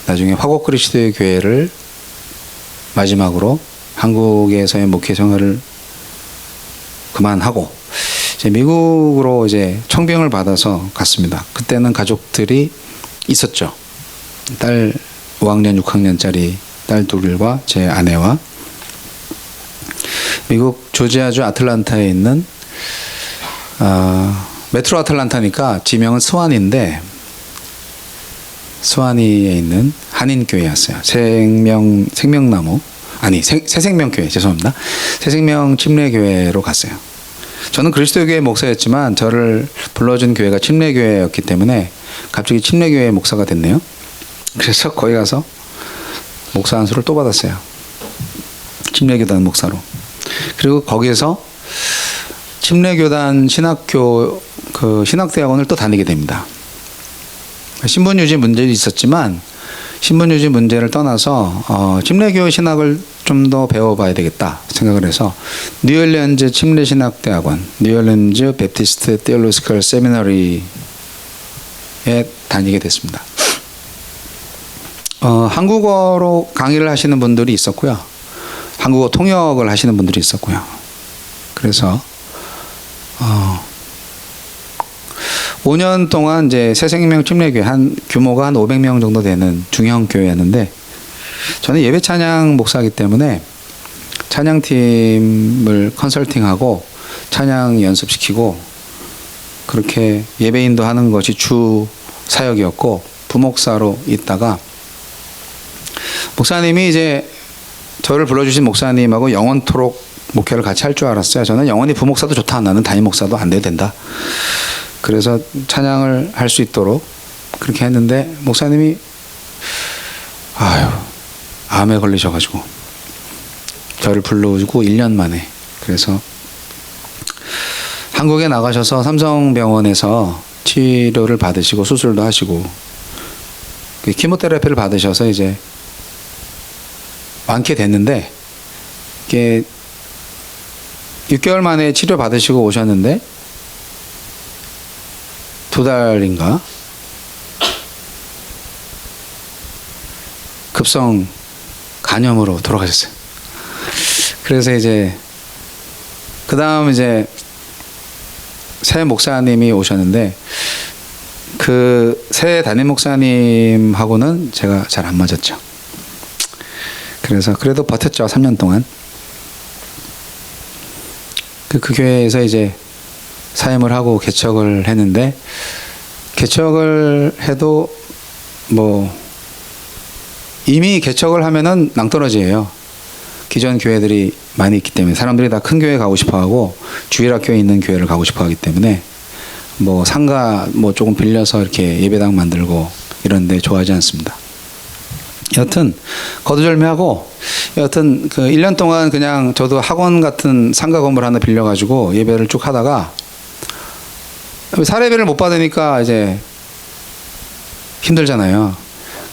나중에 화곡 그리스도의 교회를 마지막으로 한국에서의 목회 생활을 그만하고 이제 미국으로 이제 청빙을 받아서 갔습니다. 그때는 가족들이 있었죠. 딸 5학년, 6학년짜리 딸 둘과 제 아내와 미국 조지아주 아틀란타에 있는 메트로 아틀란타니까 지명은 스와니인데 스와니에 있는 한인교회였어요. 생명나무 아니 새생명교회 죄송합니다. 새생명 침례교회로 갔어요. 저는 그리스도교회 목사였지만 저를 불러준 교회가 침례교회였기 때문에 갑자기 침례교회 목사가 됐네요. 그래서 거기 가서 목사 안수를 또 받았어요. 침례교단 목사로. 그리고 거기에서 침례교단 신학교 그 신학대학원을 또 다니게 됩니다. 신분유지 문제도 있었지만 신분유지 문제를 떠나서 침례교 신학을 좀 더 배워봐야 되겠다 생각을 해서 뉴올리언즈 침례신학대학원, 뉴올리언즈 베프티스트 테올로지컬 세미너리에 다니게 됐습니다. 한국어로 강의를 하시는 분들이 있었고요. 한국어 통역을 하시는 분들이 있었고요. 그래서 5년 동안 이제 새생명 침례교회 규모가 한 500명 정도 되는 중형 교회였는데 저는 예배 찬양 목사이기 때문에 찬양팀을 컨설팅하고 찬양 연습시키고 그렇게 예배 인도하는 것이 주 사역이었고 부목사로 있다가 목사님이 이제 저를 불러주신 목사님하고 영원토록 목회를 같이 할 줄 알았어요. 저는 영원히 부목사도 좋다. 나는 담임 목사도 안 돼도 된다. 그래서 찬양을 할 수 있도록 그렇게 했는데 목사님이 암에 걸리셔가지고 저를 불러주고 1년 만에 그래서 한국에 나가셔서 삼성병원에서 치료를 받으시고 수술도 하시고 키모테라피를 받으셔서 이제 완쾌됐는데 이게 6개월 만에 치료 받으시고 오셨는데 2달인가 급성 간염으로 돌아가셨어요. 그래서 이제 그 다음 이제 새 목사님이 오셨는데 그 새 담임 목사님하고는 제가 잘 안 맞았죠. 그래서 그래도 버텼죠. 3년 동안. 그 교회에서 이제 사임을 하고 개척을 했는데 개척을 해도 뭐 이미 개척을 하면은 낭떠러지예요. 기존 교회들이 많이 있기 때문에 사람들이 다 큰 교회 가고 싶어하고 주일학교에 있는 교회를 가고 싶어하기 때문에 뭐 상가 뭐 조금 빌려서 이렇게 예배당 만들고 이런데 좋아하지 않습니다. 여튼 거두절미하고 여튼 그 1년 동안 그냥 저도 학원 같은 상가 건물 하나 빌려가지고 예배를 쭉 하다가 사례비를 못 받으니까 이제 힘들잖아요.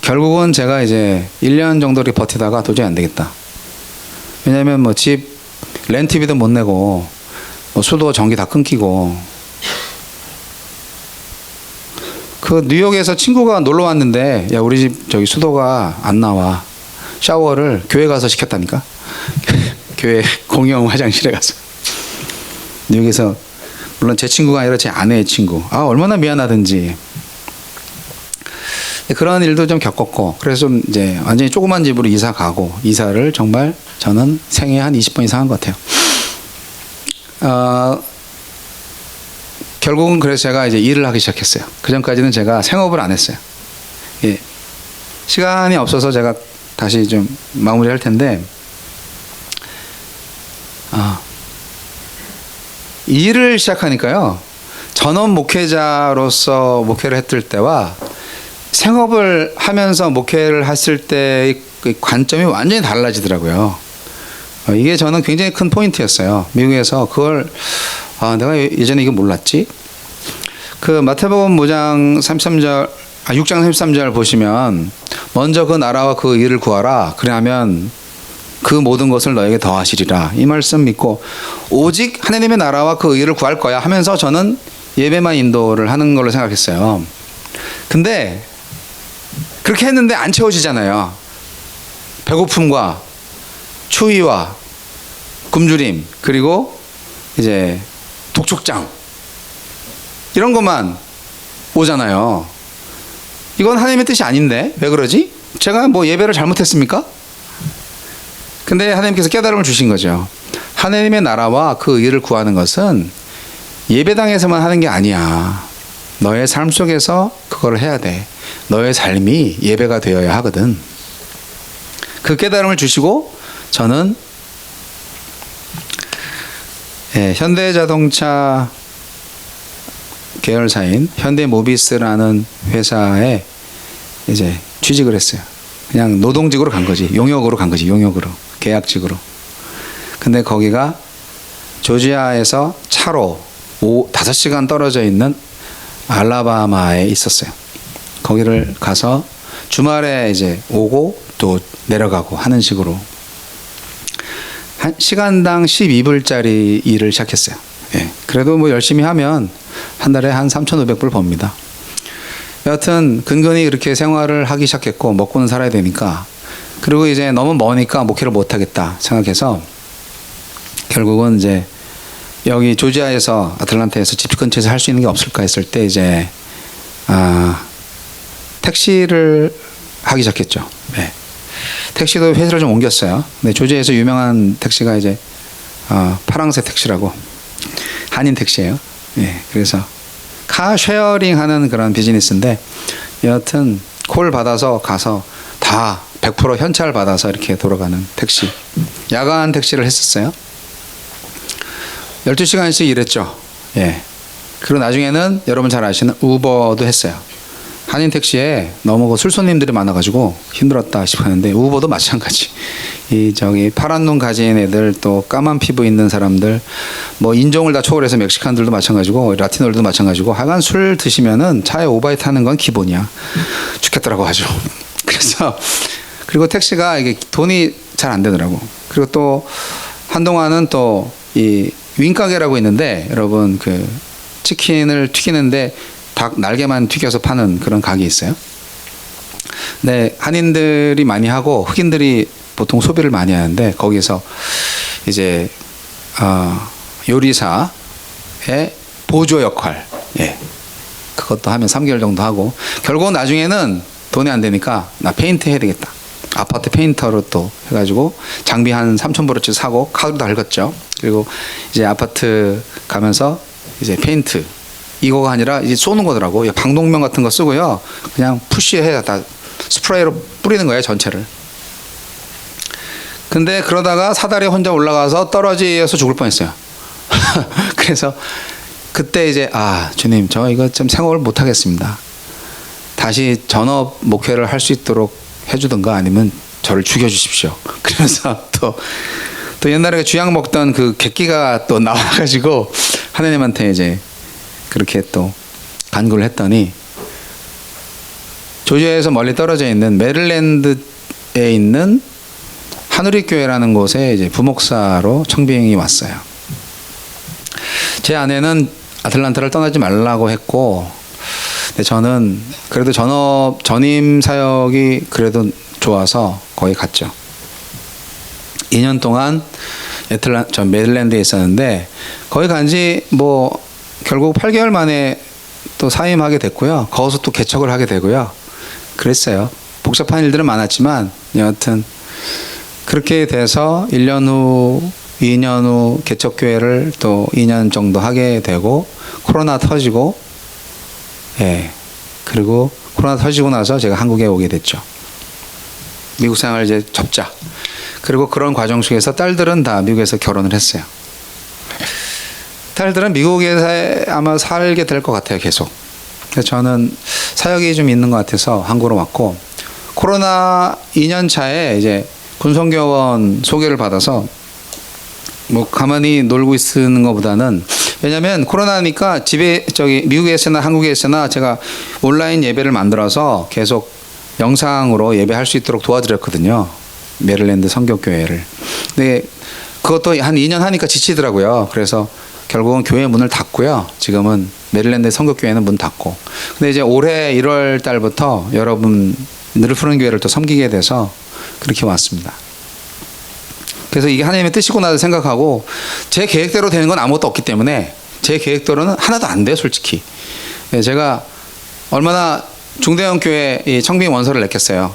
결국은 제가 이제 1년 정도 이렇게 버티다가 도저히 안 되겠다. 왜냐하면 뭐 집 렌트비도 못 내고 뭐 수도 전기 다 끊기고 그 뉴욕에서 친구가 놀러 왔는데 야 우리 집 저기 수도가 안 나와. 샤워를 교회 가서 시켰다니까. 교회 공용 화장실에 가서. 뉴욕에서 물론 제 친구가 아니라 제 아내의 친구. 얼마나 미안하든지. 그런 일도 좀 겪었고 그래서 좀 이제 완전히 조그만 집으로 이사 가고 이사를 정말 저는 생애 한 20번 이상 한 것 같아요. 결국은 그래서 제가 이제 일을 하기 시작했어요. 그 전까지는 제가 생업을 안 했어요. 예. 시간이 없어서 제가 다시 좀 마무리할 텐데 일을 시작하니까요. 전업 목회자로서 목회를 했을 때와 생업을 하면서 목회를 했을 때의 관점이 완전히 달라지더라고요. 이게 저는 굉장히 큰 포인트였어요. 미국에서 그걸 내가 예전에 이거 몰랐지? 그 마태복음 5장 33절 6장 33절 보시면 먼저 그 나라와 그 일을 구하라. 그러면 그 모든 것을 너에게 더하시리라. 이 말씀 믿고 오직 하나님의 나라와 그 일을 구할 거야 하면서 저는 예배만 인도를 하는 걸로 생각했어요. 근데 그렇게 했는데 안 채워지잖아요. 배고픔과 추위와 굶주림 그리고 이제 독촉장 이런 것만 오잖아요. 이건 하나님의 뜻이 아닌데 왜 그러지? 제가 뭐 예배를 잘못했습니까? 근데 하나님께서 깨달음을 주신 거죠. 하나님의 나라와 그 일을 구하는 것은 예배당에서만 하는 게 아니야. 너의 삶 속에서 그걸 해야 돼. 너의 삶이 예배가 되어야 하거든. 그 깨달음을 주시고 저는 현대자동차 계열사인 현대모비스라는 회사에 이제 취직을 했어요. 그냥 노동직으로 간 거지. 용역으로 간 거지. 용역으로. 계약직으로. 근데 거기가 조지아에서 차로 5시간 떨어져 있는 알라바마에 있었어요. 거기를 가서 주말에 이제 오고 또 내려가고 하는 식으로. 한 시간당 12불짜리 일을 시작했어요. 예. 그래도 뭐 열심히 하면 한 달에 한 3,500불 법니다. 여하튼 근근히 그렇게 생활을 하기 시작했고 먹고는 살아야 되니까, 그리고 이제 너무 머니까 목회를 못 하겠다 생각해서 결국은 이제 여기 조지아에서 아틀란타에서 집 근처에서 할 수 있는 게 없을까 했을 때 이제 택시를 하기 시작했죠. 네. 택시도 회사를 좀 옮겼어요. 근데 조지아에서 유명한 택시가 이제 파랑새 택시라고 한인 택시예요. 네. 그래서 카 쉐어링 하는 그런 비즈니스인데, 여하튼 콜 받아서 가서 다 100% 현찰 받아서 이렇게 돌아가는 택시, 야간 택시를 했었어요. 12시간씩 일했죠. 예. 그리고 나중에는 여러분 잘 아시는 우버도 했어요. 한인 택시에 너무 술 손님들이 많아가지고 힘들었다 싶었는데, 우버도 마찬가지. 이 저기 파란 눈 가진 애들, 또 까만 피부 있는 사람들, 뭐 인종을 다 초월해서 멕시칸들도 마찬가지고 라티노들도 마찬가지고, 하여간 술 드시면은 차에 오바이트 하는 건 기본이야. 죽겠더라고 아주. 그래서 그리고 택시가 이게 돈이 잘 안 되더라고. 그리고 또 한동안은 또 이 윙가게라고 있는데, 여러분 그 치킨을 튀기는데 닭 날개만 튀겨서 파는 그런 가게 있어요. 네, 한인들이 많이 하고 흑인들이 보통 소비를 많이 하는데, 거기서 이제 요리사의 보조 역할, 예, 그것도 하면 3개월 정도 하고, 결국은 나중에는 돈이 안 되니까 나 페인트 해야 되겠다. 아파트 페인터로 또 해가지고 장비 한 3,000불어치 사고 카드도 긁었죠. 그리고 이제 아파트 가면서 이제 페인트, 이거가 아니라 이제 쏘는 거더라고. 방독면 같은 거 쓰고요. 그냥 푸시해 다 스프레이로 뿌리는 거예요, 전체를. 근데 그러다가 사다리 혼자 올라가서 떨어지어서 죽을 뻔했어요. 그래서 그때 이제 주님, 저 이거 좀 생업을 못 하겠습니다. 다시 전업 목회를 할 수 있도록 해주든가 아니면 저를 죽여주십시오. 그래서 또 옛날에 쥐약 먹던 그 객기가 또 나와가지고 하나님한테 이제 그렇게 또 간구를 했더니, 조지아에서 멀리 떨어져 있는 메릴랜드에 있는 하누리교회라는 곳에 이제 부목사로 청빙이 왔어요. 제 아내는 아틀란타를 떠나지 말라고 했고, 근데 저는 그래도 전임 사역이 그래도 좋아서 거기 갔죠. 2년 동안 메릴랜드에 있었는데, 거기 간지 뭐 결국 8개월 만에 또 사임하게 됐고요. 거기서 또 개척을 하게 되고요. 그랬어요. 복잡한 일들은 많았지만 여하튼 그렇게 돼서 1년 후, 2년 후 개척교회를 또 2년 정도 하게 되고, 코로나 터지고, 예, 그리고 코로나 터지고 나서 제가 한국에 오게 됐죠. 미국 생활 이제 접자. 그리고 그런 과정 속에서 딸들은 다 미국에서 결혼을 했어요. 딸들은 미국에서 아마 살게 될 것 같아요, 계속. 그래서 저는 사역이 좀 있는 것 같아서 한국으로 왔고, 코로나 2년 차에 이제 군성교원 소개를 받아서 뭐 가만히 놀고 있는 것보다는, 왜냐면 코로나니까 집에 미국에 있으나 한국에 있으나 제가 온라인 예배를 만들어서 계속 영상으로 예배할 수 있도록 도와드렸거든요. 메릴랜드 성교교회를. 근데 그것도 한 2년 하니까 지치더라고요. 그래서 결국은 교회 문을 닫고요. 지금은 메릴랜드 성교교회는 문 닫고. 근데 이제 올해 1월 달부터 여러분 늘 푸른 교회를 또 섬기게 돼서 그렇게 왔습니다. 그래서 이게 하나님의 뜻이고 나도 생각하고, 제 계획대로 되는 건 아무것도 없기 때문에 제 계획대로는 하나도 안 돼요, 솔직히. 제가 얼마나 중대형 교회 청빙 원서를 냈겠어요.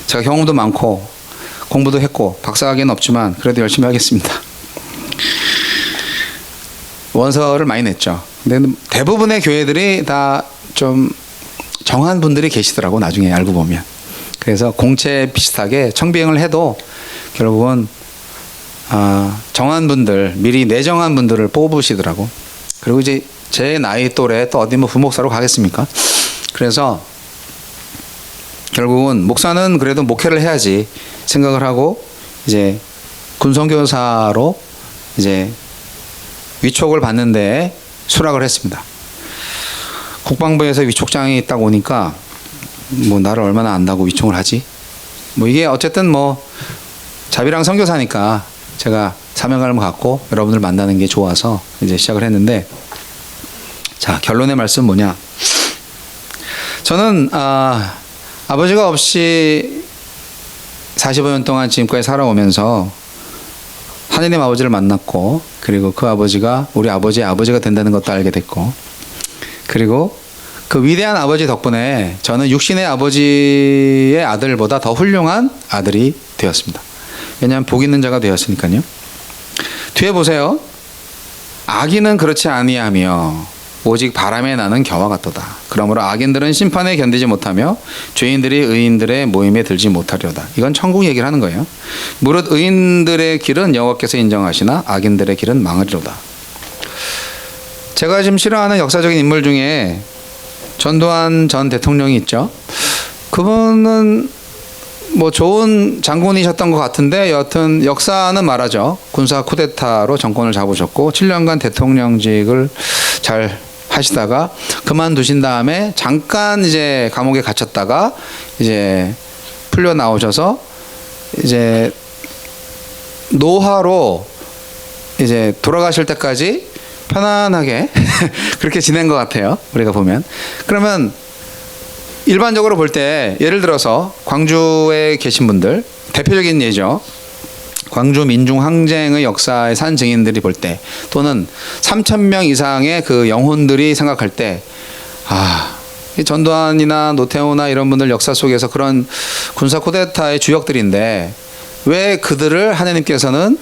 제가 경험도 많고 공부도 했고 박사학위는 없지만 그래도 열심히 하겠습니다. 원서를 많이 냈죠. 근데 대부분의 교회들이 다 좀 정한 분들이 계시더라고, 나중에 알고 보면. 그래서 공채 비슷하게 청빙을 해도 결국은 정한 분들, 미리 내정한 분들을 뽑으시더라고. 그리고 이제 제 나이 또래 또 어디 뭐 부목사로 가겠습니까? 그래서 결국은 목사는 그래도 목회를 해야지 생각을 하고, 이제 군선교사로 이제 위촉을 받는데 수락을 했습니다. 국방부에서 위촉장이 딱 오니까 뭐 나를 얼마나 안다고 위촉을 하지? 뭐 이게 어쨌든 뭐 자비랑 선교사니까 제가 사명감을 갖고 여러분들 만나는 게 좋아서 이제 시작을 했는데, 자, 결론의 말씀 뭐냐? 저는 아버지가 없이 45년 동안 지금까지 살아오면서 하느님 아버지를 만났고, 그리고 그 아버지가 우리 아버지의 아버지가 된다는 것도 알게 됐고, 그리고 그 위대한 아버지 덕분에 저는 육신의 아버지의 아들보다 더 훌륭한 아들이 되었습니다. 왜냐하면 복 있는 자가 되었으니까요. 뒤에 보세요. 악인은 그렇지 아니하며 오직 바람에 나는 겨와 같도다. 그러므로 악인들은 심판에 견디지 못하며 죄인들이 의인들의 모임에 들지 못하려다. 이건 천국 얘기를 하는 거예요. 무릇 의인들의 길은 여호와께서 인정하시나 악인들의 길은 망하리로다. 제가 지금 싫어하는 역사적인 인물 중에 전두환 전 대통령이 있죠. 그분은 뭐 좋은 장군이셨던 것 같은데, 여하튼 역사는 말하죠. 군사 쿠데타로 정권을 잡으셨고 7년간 대통령직을 잘 하시다가 그만두신 다음에 잠깐 이제 감옥에 갇혔다가 이제 풀려 나오셔서 이제 노화로 이제 돌아가실 때까지 편안하게 그렇게 지낸 것 같아요. 우리가 보면. 그러면 일반적으로 볼 때 예를 들어서 광주에 계신 분들, 대표적인 예죠. 광주 민중항쟁의 역사의 산 증인들이 볼 때, 또는 3,000명 이상의 그 영혼들이 생각할 때, 이 전두환이나 노태우나 이런 분들 역사 속에서 그런 군사 쿠데타의 주역들인데 왜 그들을 하나님께서는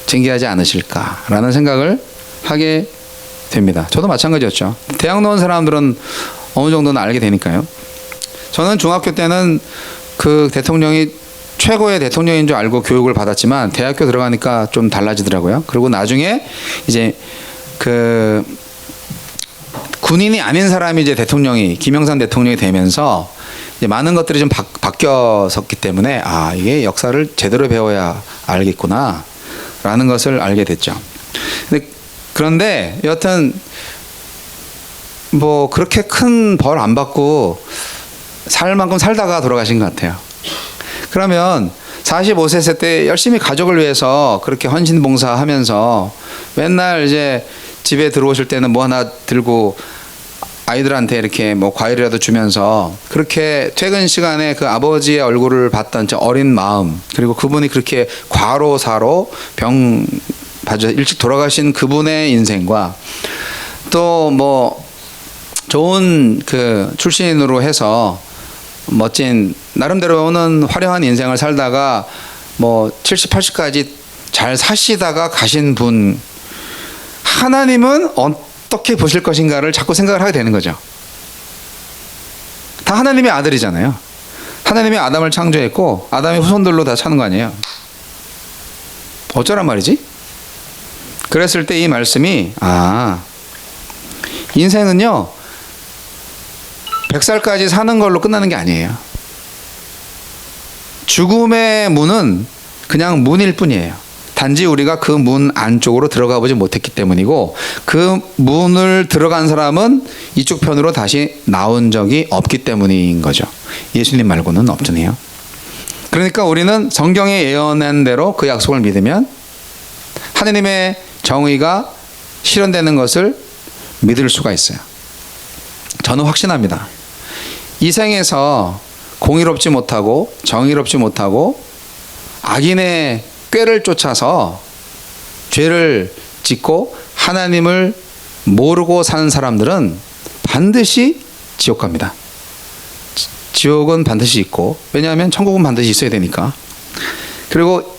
징계하지 않으실까라는 생각을 하게 됩니다. 저도 마찬가지였죠. 대학 나온 사람들은 어느 정도는 알게 되니까요. 저는 중학교 때는 그 대통령이 최고의 대통령인 줄 알고 교육을 받았지만 대학교 들어가니까 좀 달라지더라고요. 그리고 나중에 이제 그 군인이 아닌 사람이 이제 대통령이, 김영삼 대통령이 되면서 이제 많은 것들이 좀 바뀌었기 때문에 이게 역사를 제대로 배워야 알겠구나 라는 것을 알게 됐죠. 그런데 여하튼 뭐 그렇게 큰 벌 안 받고 살 만큼 살다가 돌아가신 것 같아요. 그러면 45세 때 열심히 가족을 위해서 그렇게 헌신봉사하면서 맨날 이제 집에 들어오실 때는 뭐 하나 들고 아이들한테 이렇게 뭐 과일이라도 주면서 그렇게 퇴근 시간에 그 아버지의 얼굴을 봤던 저 어린 마음, 그리고 그분이 그렇게 과로사로 병 받아 일찍 돌아가신 그분의 인생과 또 뭐 좋은 그 출신으로 해서 멋진 나름대로는 화려한 인생을 살다가 뭐 70, 80까지 잘 사시다가 가신 분, 하나님은 어떻게 보실 것인가를 자꾸 생각을 하게 되는 거죠. 다 하나님의 아들이잖아요. 하나님이 아담을 창조했고 아담의 후손들로 다 차는 거 아니에요. 어쩌란 말이지? 그랬을 때 이 말씀이 인생은요 100살까지 사는 걸로 끝나는 게 아니에요. 죽음의 문은 그냥 문일 뿐이에요. 단지 우리가 그 문 안쪽으로 들어가 보지 못했기 때문이고, 그 문을 들어간 사람은 이쪽 편으로 다시 나온 적이 없기 때문인 거죠. 예수님 말고는 없잖아요. 그러니까 우리는 성경에 예언한 대로 그 약속을 믿으면 하느님의 정의가 실현되는 것을 믿을 수가 있어요. 저는 확신합니다. 이 생에서 공의롭지 못하고 정의롭지 못하고 악인의 꾀를 쫓아서 죄를 짓고 하나님을 모르고 사는 사람들은 반드시 지옥 갑니다. 지옥은 반드시 있고, 왜냐하면 천국은 반드시 있어야 되니까. 그리고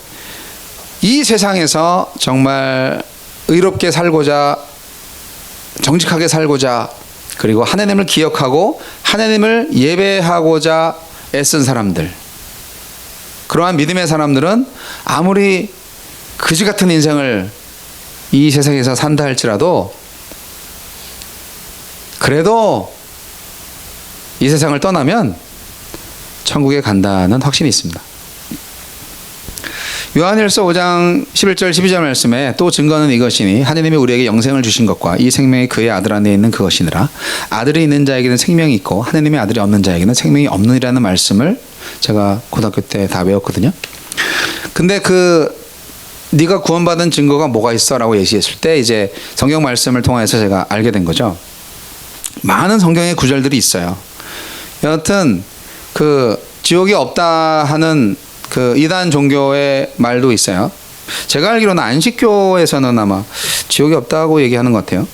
이 세상에서 정말 의롭게 살고자, 정직하게 살고자, 그리고 하나님을 기억하고 하나님을 예배하고자 애쓴 사람들, 그러한 믿음의 사람들은 아무리 그지 같은 인생을 이 세상에서 산다 할지라도 그래도 이 세상을 떠나면 천국에 간다는 확신이 있습니다. 요한일서 5장 11절 12절 말씀에 또 증거는 이것이니 하느님이 우리에게 영생을 주신 것과 이 생명이 그의 아들 안에 있는 그것이니라. 아들이 있는 자에게는 생명이 있고 하느님의 아들이 없는 자에게는 생명이 없느니라는 말씀을 제가 고등학교 때 다 외웠거든요. 근데 네가 구원받은 증거가 뭐가 있어라고 예시했을 때 이제 성경 말씀을 통해서 제가 알게 된 거죠. 많은 성경의 구절들이 있어요. 여하튼 지옥이 없다 하는 이단 종교의 말도 있어요. 제가 알기로는 안식교에서는 아마 지옥이 없다고 얘기하는 것 같아요.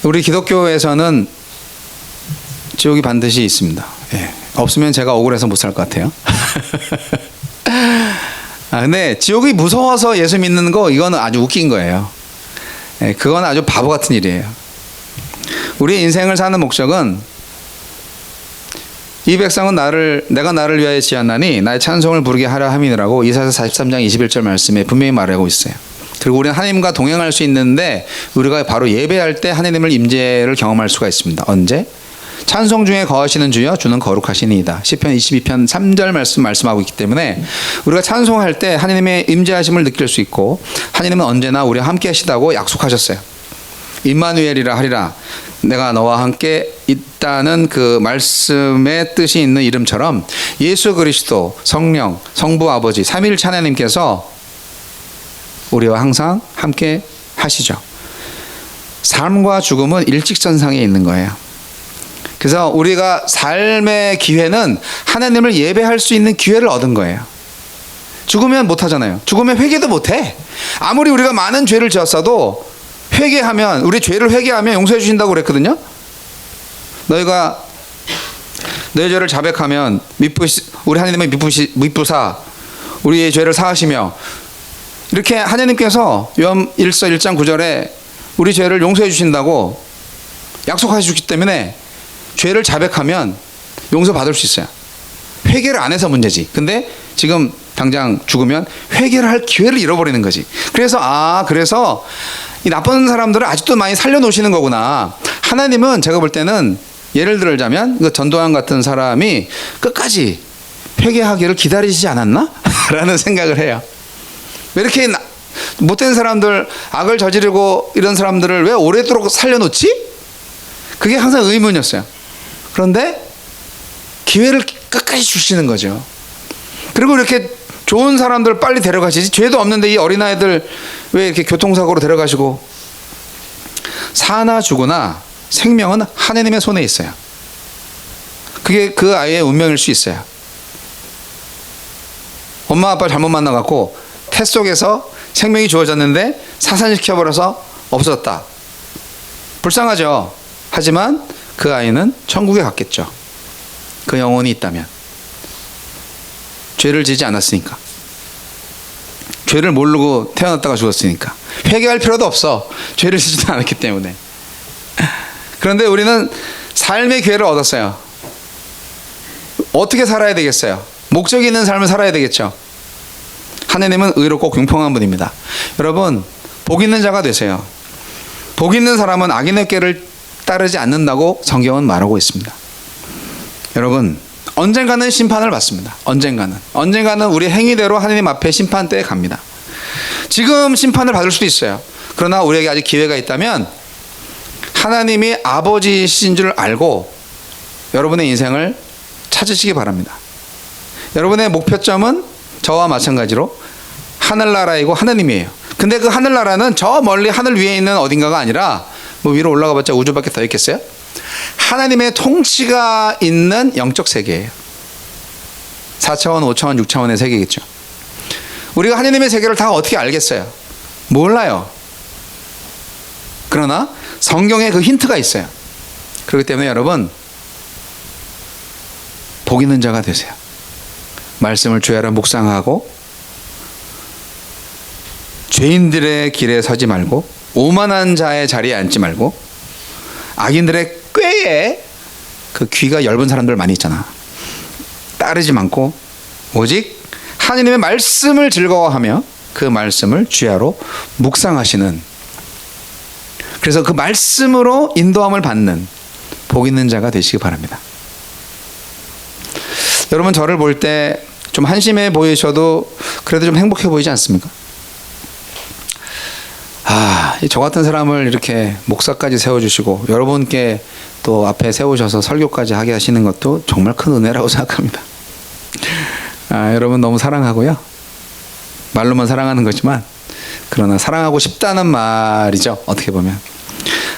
우리 기독교에서는 지옥이 반드시 있습니다. 예. 없으면 제가 억울해서 못 살 것 같아요. 근데 지옥이 무서워서 예수 믿는 거 이거는 아주 웃긴 거예요. 예, 그건 아주 바보 같은 일이에요. 우리 인생을 사는 목적은 이 백성은 내가 나를 위하여 지었나니 나의 찬송을 부르게 하려 함이라고 이사야서 43장 21절 말씀에 분명히 말하고 있어요. 그리고 우리는 하나님과 동행할 수 있는데 우리가 바로 예배할 때 하나님을 임재를 경험할 수가 있습니다. 언제? 찬송 중에 거하시는 주여 주는 거룩하시니이다. 시편 22편 3절 말씀하고 있기 때문에 우리가 찬송할 때 하나님의 임재하심을 느낄 수 있고 하나님은 언제나 우리와 함께 하시다고 약속하셨어요. 임마누엘이라 하리라. 내가 너와 함께 있다는 그 말씀의 뜻이 있는 이름처럼 예수 그리스도, 성령, 성부 아버지 삼위일체 하나님께서 우리와 항상 함께 하시죠. 삶과 죽음은 일직선상에 있는 거예요. 그래서 우리가 삶의 기회는 하나님을 예배할 수 있는 기회를 얻은 거예요. 죽으면 못하잖아요. 죽으면 회개도 못해. 아무리 우리가 많은 죄를 지었어도 회개하면, 우리 죄를 회개하면 용서해 주신다고 그랬거든요. 너희가 너희 죄를 자백하면 우리 하나님은 미쁘사 우리의 죄를 사하시며, 이렇게 하나님께서 요한 1서 1장 9절에 우리 죄를 용서해 주신다고 약속하셨기 때문에 죄를 자백하면 용서받을 수 있어요. 회개를 안 해서 문제지. 근데 지금 당장 죽으면 회개를 할 기회를 잃어버리는 거지. 그래서 이 나쁜 사람들을 아직도 많이 살려놓으시는 거구나. 하나님은 제가 볼 때는 예를 들자면 전도환 같은 사람이 끝까지 회개하기를 기다리시지 않았나? 라는 생각을 해요. 왜 이렇게 못된 사람들, 악을 저지르고 이런 사람들을 왜 오래도록 살려놓지? 그게 항상 의문이었어요. 그런데 기회를 끝까지 주시는 거죠. 그리고 이렇게 좋은 사람들 빨리 데려가시지. 죄도 없는데 이 어린아이들 왜 이렇게 교통사고로 데려가시고. 사나 죽으나 생명은 하나님의 손에 있어요. 그게 그 아이의 운명일 수 있어요. 엄마 아빠 잘못 만나갖고 태 속에서 생명이 주어졌는데 사산시켜버려서 없어졌다. 불쌍하죠. 하지만 그 아이는 천국에 갔겠죠. 그 영혼이 있다면. 죄를 지지 않았으니까. 죄를 모르고 태어났다가 죽었으니까. 회개할 필요도 없어. 죄를 지지도 않았기 때문에. 그런데 우리는 삶의 기회를 얻었어요. 어떻게 살아야 되겠어요? 목적이 있는 삶을 살아야 되겠죠. 하나님은 의롭고 공평한 분입니다. 여러분, 복 있는 자가 되세요. 복 있는 사람은 악인의 꾀를 따르지 않는다고 성경은 말하고 있습니다. 여러분, 언젠가는 심판을 받습니다. 언젠가는 우리 행위대로 하나님 앞에 심판대에 갑니다. 지금 심판을 받을 수도 있어요. 그러나 우리에게 아직 기회가 있다면 하나님이 아버지이신 줄 알고 여러분의 인생을 찾으시기 바랍니다. 여러분의 목표점은 저와 마찬가지로 하늘나라이고 하나님이에요. 근데 그 하늘나라는 저 멀리 하늘 위에 있는 어딘가가 아니라 위로 올라가봤자 우주밖에 더 있겠어요? 하나님의 통치가 있는 영적 세계예요. 4차원, 5차원, 6차원의 세계겠죠. 우리가 하나님의 세계를 다 어떻게 알겠어요? 몰라요. 그러나 성경에 그 힌트가 있어요. 그렇기 때문에 여러분, 복 있는 자가 되세요. 말씀을 주야라 묵상하고 죄인들의 길에 서지 말고 오만한 자의 자리에 앉지 말고 악인들의 꾀에 그 귀가 얇은 사람들 많이 있잖아. 따르지 않고 오직 하나님의 말씀을 즐거워하며 그 말씀을 주야로 묵상하시는, 그래서 그 말씀으로 인도함을 받는 복 있는 자가 되시기 바랍니다. 여러분, 저를 볼 때 좀 한심해 보이셔도 그래도 좀 행복해 보이지 않습니까? 저 같은 사람을 이렇게 목사까지 세워주시고 여러분께 또 앞에 세우셔서 설교까지 하게 하시는 것도 정말 큰 은혜라고 생각합니다. 여러분 너무 사랑하고요. 말로만 사랑하는 거지만 그러나 사랑하고 싶다는 말이죠. 어떻게 보면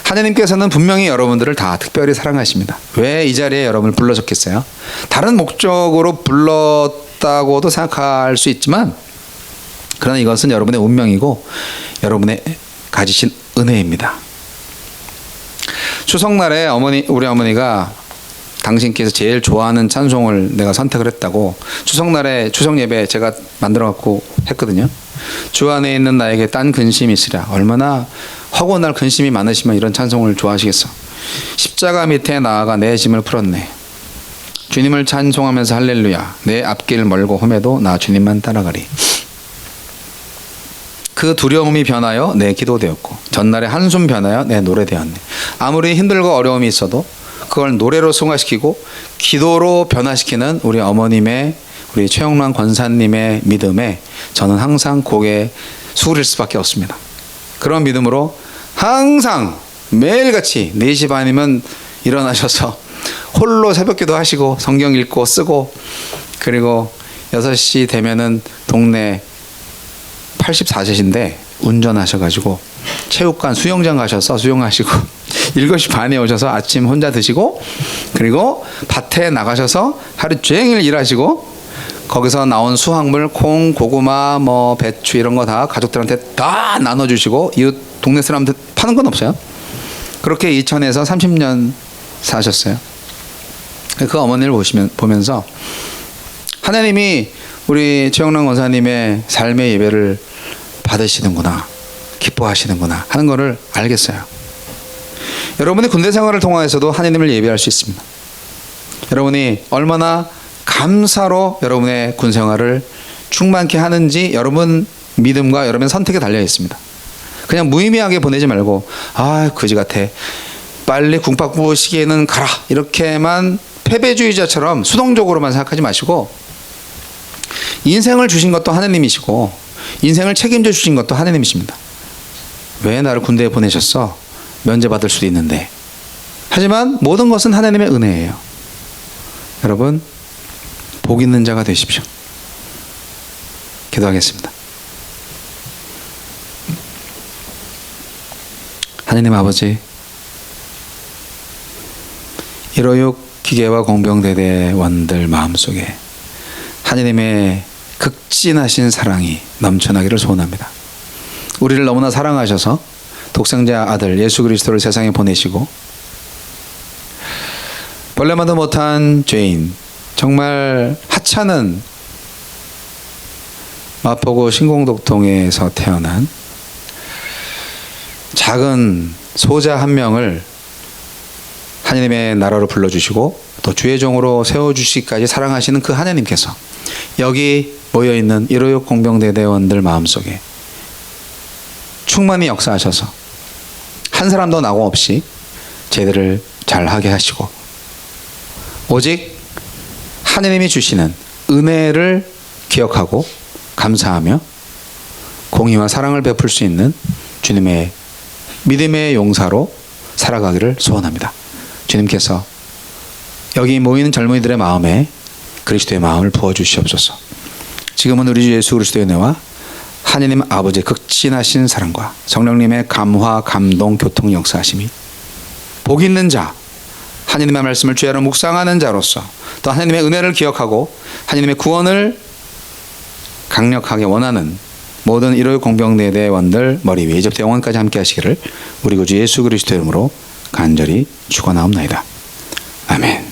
하나님께서는 분명히 여러분들을 다 특별히 사랑하십니다. 왜 이 자리에 여러분을 불러줬겠어요? 다른 목적으로 불렀다고도 생각할 수 있지만 그러나 이것은 여러분의 운명이고 여러분의 가지신 은혜입니다. 추석날에 우리 어머니가 당신께서 제일 좋아하는 찬송을 내가 선택을 했다고 추석날에 추석 예배 제가 만들어 갖고 했거든요. 주 안에 있는 나에게 딴 근심이 있으랴. 얼마나 허구날 근심이 많으시면 이런 찬송을 좋아하시겠어. 십자가 밑에 나아가 내 짐을 풀었네. 주님을 찬송하면서 할렐루야. 내 앞길 멀고 험해도 나 주님만 따라가리. 그 두려움이 변하여 내 기도 되었고 전날의 한숨 변하여 내 노래 되었네. 아무리 힘들고 어려움이 있어도 그걸 노래로 승화시키고 기도로 변화시키는 우리 어머님의 우리 최영란 권사님의 믿음에 저는 항상 고개 숙일 수밖에 없습니다. 그런 믿음으로 항상 매일같이 4시 반이면 일어나셔서 홀로 새벽기도 하시고 성경 읽고 쓰고 그리고 6시 되면은 동네 84세신데 운전하셔가지고 체육관 수영장 가셔서 수영하시고 7시 반에 오셔서 아침 혼자 드시고 그리고 밭에 나가셔서 하루 종일 일하시고 거기서 나온 수확물 콩, 고구마, 뭐 배추 이런 거 다 가족들한테 다 나눠주시고 이웃 동네 사람들 파는 건 없어요. 그렇게 이천에서 30년 사셨어요. 그 어머니를 보면서 하나님이 우리 최영란 권사님의 삶의 예배를 받으시는구나, 기뻐하시는구나 하는 것을 알겠어요. 여러분이 군대 생활을 통해서도 하나님을 예배할 수 있습니다. 여러분이 얼마나 감사로 여러분의 군 생활을 충만케 하는지 여러분 믿음과 여러분의 선택에 달려 있습니다. 그냥 무의미하게 보내지 말고 그지 같아 빨리 국밥부 시기에는 가라 이렇게만 패배주의자처럼 수동적으로만 생각하지 마시고 인생을 주신 것도 하나님이시고 인생을 책임져 주신 것도 하나님이십니다. 왜 나를 군대에 보내셨어? 면제받을 수도 있는데. 하지만 모든 것은 하나님의 은혜예요. 여러분 복 있는 자가 되십시오. 기도하겠습니다. 하나님 아버지, 156 기계와 공병대대원들 마음속에 하나님의 극진하신 사랑이 넘쳐나기를 소원합니다. 우리를 너무나 사랑하셔서 독생자 아들 예수 그리스도를 세상에 보내시고 벌레마도 못한 죄인, 정말 하찮은 마포구 신공독동에서 태어난 작은 소자 한 명을 하나님의 나라로 불러주시고 또 주의 종으로 세워주시기까지 사랑하시는 그 하나님께서 여기 모여있는 156 공병대대원들 마음속에 충만히 역사하셔서 한 사람도 낙오 없이 제대를 잘하게 하시고 오직 하나님이 주시는 은혜를 기억하고 감사하며 공의와 사랑을 베풀 수 있는 주님의 믿음의 용사로 살아가기를 소원합니다. 주님께서 여기 모이는 젊은이들의 마음에 그리스도의 마음을 부어주시옵소서. 지금은 우리 주 예수 그리스도의 은혜와 하나님 아버지의 극진하신 사랑과 성령님의 감화, 감동, 교통 역사하심이 복 있는 자, 하나님의 말씀을 주야로 묵상하는 자로서 또 하나님의 은혜를 기억하고 하나님의 구원을 강력하게 원하는 모든 156 공병대대원들 머리 위에 이제부터 영원까지 함께 하시기를 우리 구주 예수 그리스도의 이름으로 간절히 축원하옵나이다. 아멘.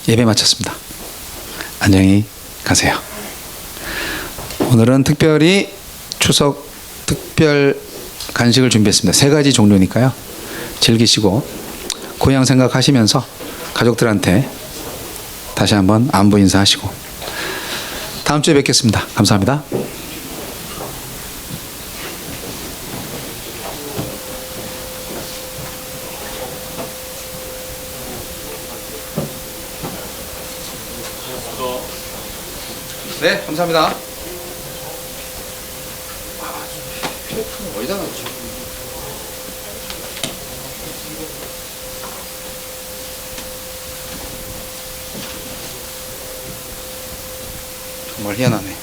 예배 마쳤습니다. 안녕히 가세요. 오늘은 특별히 추석 특별 간식을 준비했습니다. 3가지 종류니까요. 즐기시고 고향 생각하시면서 가족들한테 다시 한번 안부 인사하시고 다음 주에 뵙겠습니다. 감사합니다. 네, 감사합니다. 어디다 놨죠? 정말 희한하네.